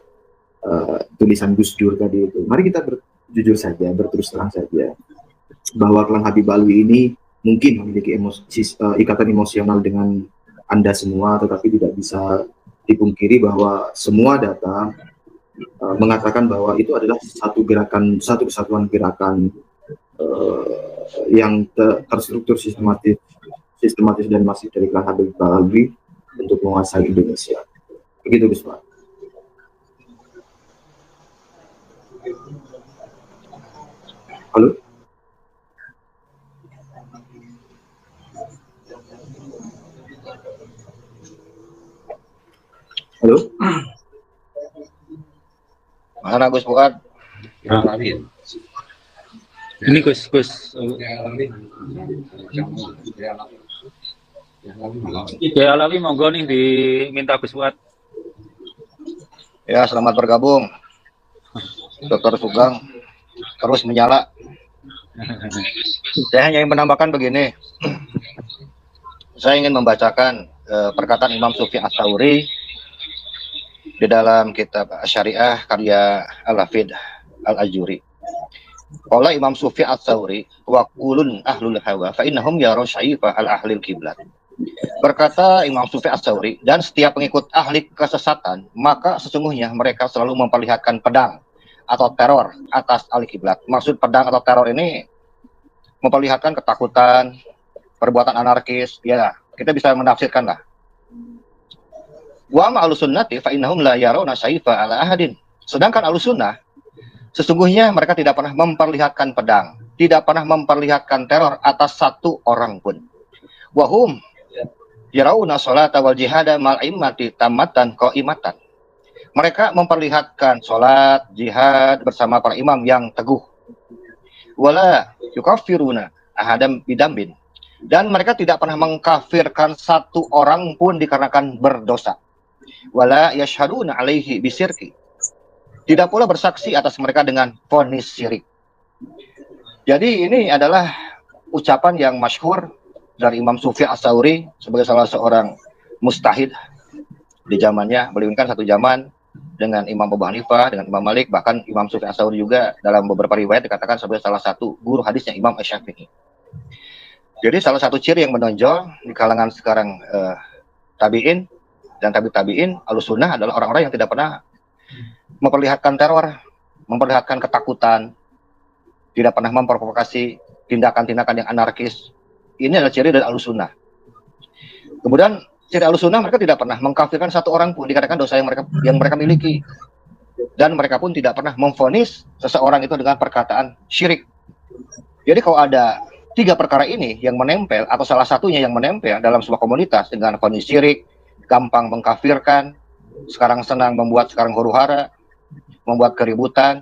S6: tulisan Gus Dur tadi itu, mari kita jujur saja, berterus terang saja, bahwa klan Habib Alwi ini mungkin memiliki ikatan emosional dengan Anda semua, tetapi tidak bisa dipungkiri bahwa semua data mengatakan bahwa itu adalah satu kesatuan gerakan yang terstruktur sistematis dan masif dari klan Habib Alwi untuk menguasai Indonesia. Begitu, Gus Pak. Halo? Halo?
S8: Mana Gus Fuad?
S9: Ini Gus. Ya Alawi monggo nih diminta Gus Fuad.
S8: Ya, selamat bergabung. Dr. Sugeng terus menyala. Saya hanya ingin menambahkan begini. Saya ingin membacakan perkataan Imam Sufi Ats-Tsauri di dalam kitab Syariah karya Al-Hafidh Al-Ajuri. Qala Imam Sufi Ats-Tsauri wa qulun ahlul hawa fa innahum yaraw syaifa al-ahlil qiblat. Berkata Imam Sufi Ats-Tsauri, dan setiap pengikut ahli kesesatan, maka sesungguhnya mereka selalu memperlihatkan pedang atau teror atas ahli kiblat. Maksud pedang atau teror ini memperlihatkan ketakutan, perbuatan anarkis, ya kita bisa menafsirkan lah. Wa ma'alus sunnati fa innahum la yarawna sayfa ala ahadin. Sedangkan alusunnah sesungguhnya mereka tidak pernah memperlihatkan pedang, tidak pernah memperlihatkan teror atas satu orang pun. Wahum yarawna sholata wal jihada mal immati tamatan qaimatan. Mereka memperlihatkan sholat, jihad bersama para imam yang teguh. Wala yukaffiruna ahadam bidambin. Dan mereka tidak pernah mengkafirkan satu orang pun dikarenakan berdosa. Wala yashhaduna alaihi bisirki. Tidak pula bersaksi atas mereka dengan vonis syirik. Jadi ini adalah ucapan yang masyhur dari Imam Sufyan Ats-Tsauri sebagai salah seorang mustahid di zamannya. Beliau kan satu zaman dengan Imam Abu Hanifah, dengan Imam Malik, bahkan Imam Sufyan Ats-Tsauri juga dalam beberapa riwayat dikatakan sebagai salah satu guru hadisnya Imam Asy-Syafi'i. Jadi salah satu ciri yang menonjol di kalangan sekarang tabi'in dan tabi'in Ahlussunnah adalah orang-orang yang tidak pernah memperlihatkan teror, memperlihatkan ketakutan, tidak pernah memprovokasi tindakan-tindakan yang anarkis. Ini adalah ciri dari Ahlussunnah. Kemudian ciri Ahlussunnah, mereka tidak pernah mengkafirkan satu orang pun dikarenakan dosa yang mereka miliki, dan mereka pun tidak pernah memvonis seseorang itu dengan perkataan syirik. Jadi kalau ada 3 perkara ini yang menempel, atau salah satunya yang menempel dalam sebuah komunitas dengan vonis syirik, gampang mengkafirkan, sekarang senang membuat sekarang huru-hara, membuat keributan,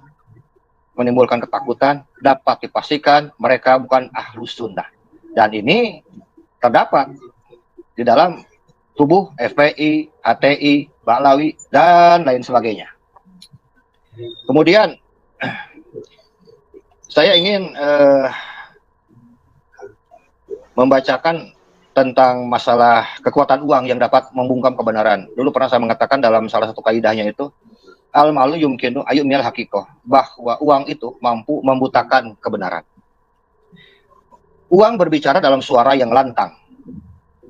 S8: menimbulkan ketakutan, dapat dipastikan mereka bukan Ahlussunnah. Dan ini terdapat di dalam tubuh FPI, HTI, Ba'lawi, dan lain sebagainya. Kemudian saya ingin membacakan tentang masalah kekuatan uang yang dapat membungkam kebenaran. Dulu pernah saya mengatakan dalam salah satu kaidahnya itu, al-malu yumkinu ayyumil haqiqah, bahwa uang itu mampu membutakan kebenaran. Uang berbicara dalam suara yang lantang,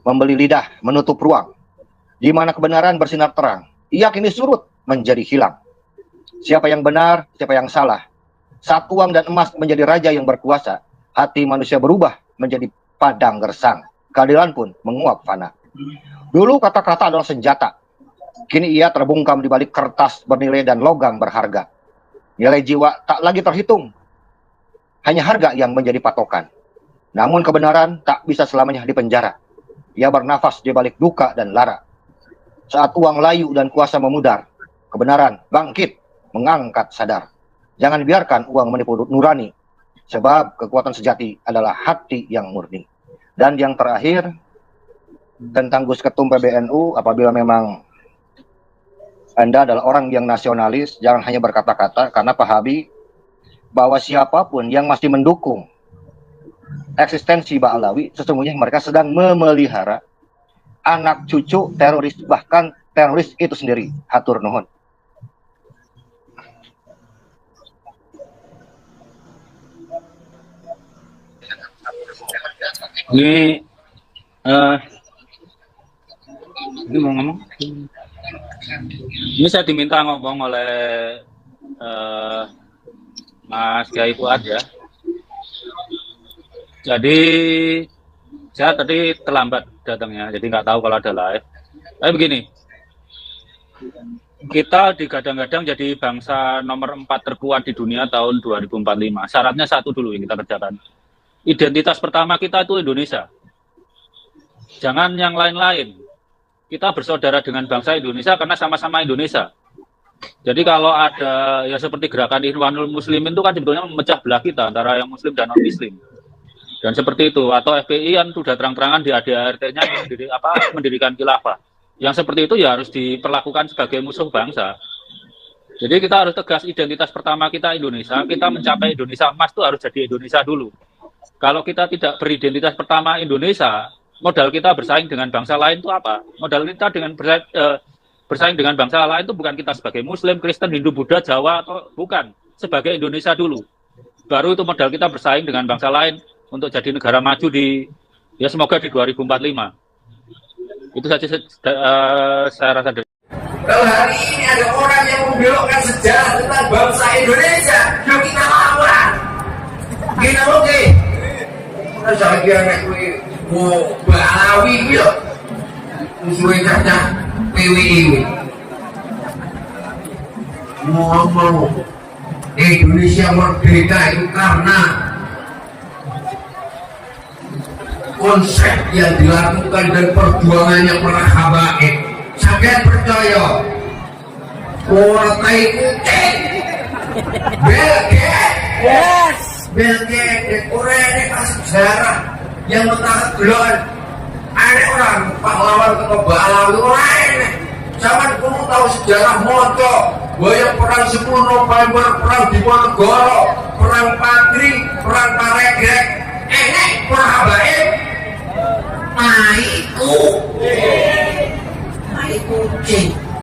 S8: membeli lidah, menutup ruang. Di mana kebenaran bersinar terang, ia kini surut menjadi hilang. Siapa yang benar, siapa yang salah. Saat uang dan emas menjadi raja yang berkuasa, hati manusia berubah menjadi padang gersang. Keadilan pun menguap fana. Dulu kata-kata adalah senjata. Kini ia terbungkam di balik kertas bernilai dan logam berharga. Nilai jiwa tak lagi terhitung. Hanya harga yang menjadi patokan. Namun kebenaran tak bisa selamanya dipenjara. Ia bernafas di balik duka dan lara. Saat uang layu dan kuasa memudar, kebenaran bangkit, mengangkat sadar. Jangan biarkan uang menipu nurani, sebab kekuatan sejati adalah hati yang murni. Dan yang terakhir, tentang Gus Ketum PBNU, apabila memang Anda adalah orang yang nasionalis, jangan hanya berkata-kata, karena pahami bahwa siapapun yang masih mendukung eksistensi Ba'lawi, sesungguhnya mereka sedang memelihara anak cucu teroris, bahkan teroris itu sendiri. Hatur nuhun.
S9: Ini mau ngomong. Ini saya diminta ngomong oleh Mas Kiai Fuad ya. Jadi saya tadi terlambat datangnya, jadi nggak tahu kalau ada live. Tapi begini, kita digadang-gadang jadi bangsa nomor 4 terkuat di dunia tahun 2045. Syaratnya satu dulu yang kita kerjakan. Identitas pertama kita itu Indonesia. Jangan yang lain-lain. Kita bersaudara dengan bangsa Indonesia karena sama-sama Indonesia. Jadi kalau ada ya seperti gerakan Ikhwanul Muslimin itu kan sebetulnya memecah belah kita antara yang Muslim dan non-Muslim. Dan seperti itu, atau FPI kan sudah terang-terangan di ADART-nya mendirikan khilafah. Yang seperti itu ya harus diperlakukan sebagai musuh bangsa. Jadi kita harus tegas, identitas pertama kita Indonesia. Kita mencapai Indonesia emas itu harus jadi Indonesia dulu. Kalau kita tidak beridentitas pertama Indonesia, modal kita bersaing dengan bangsa lain itu apa? Modal kita dengan bersaing dengan bangsa lain itu bukan kita sebagai Muslim, Kristen, Hindu, Buddha, Jawa, atau bukan. Sebagai Indonesia dulu. Baru itu modal kita bersaing dengan bangsa lain untuk jadi negara maju di, ya semoga di 2045. Itu saja saya rasa.
S1: Kalau hari ini ada orang yang membelokkan sejarah tentang bangsa Indonesia, yuk kita lawan. Kita oke. Kita jangan kira nek kuwi Ba'lawi yo. Musuhe caca. PWI ngomong Indonesia merdeka itu karena konsep yang dilakukan dan perjuangannya para habaib. Sampai percaya partai kucing Belgia orang ini sejarah yang mentah gelon ada orang pahlawan kekebalan lain. Zaman kamu tahu sejarah moto bahwa perang 10 November, perang Diponegoro, perang Padri, perang Paregrek, perang habaib. Nah itu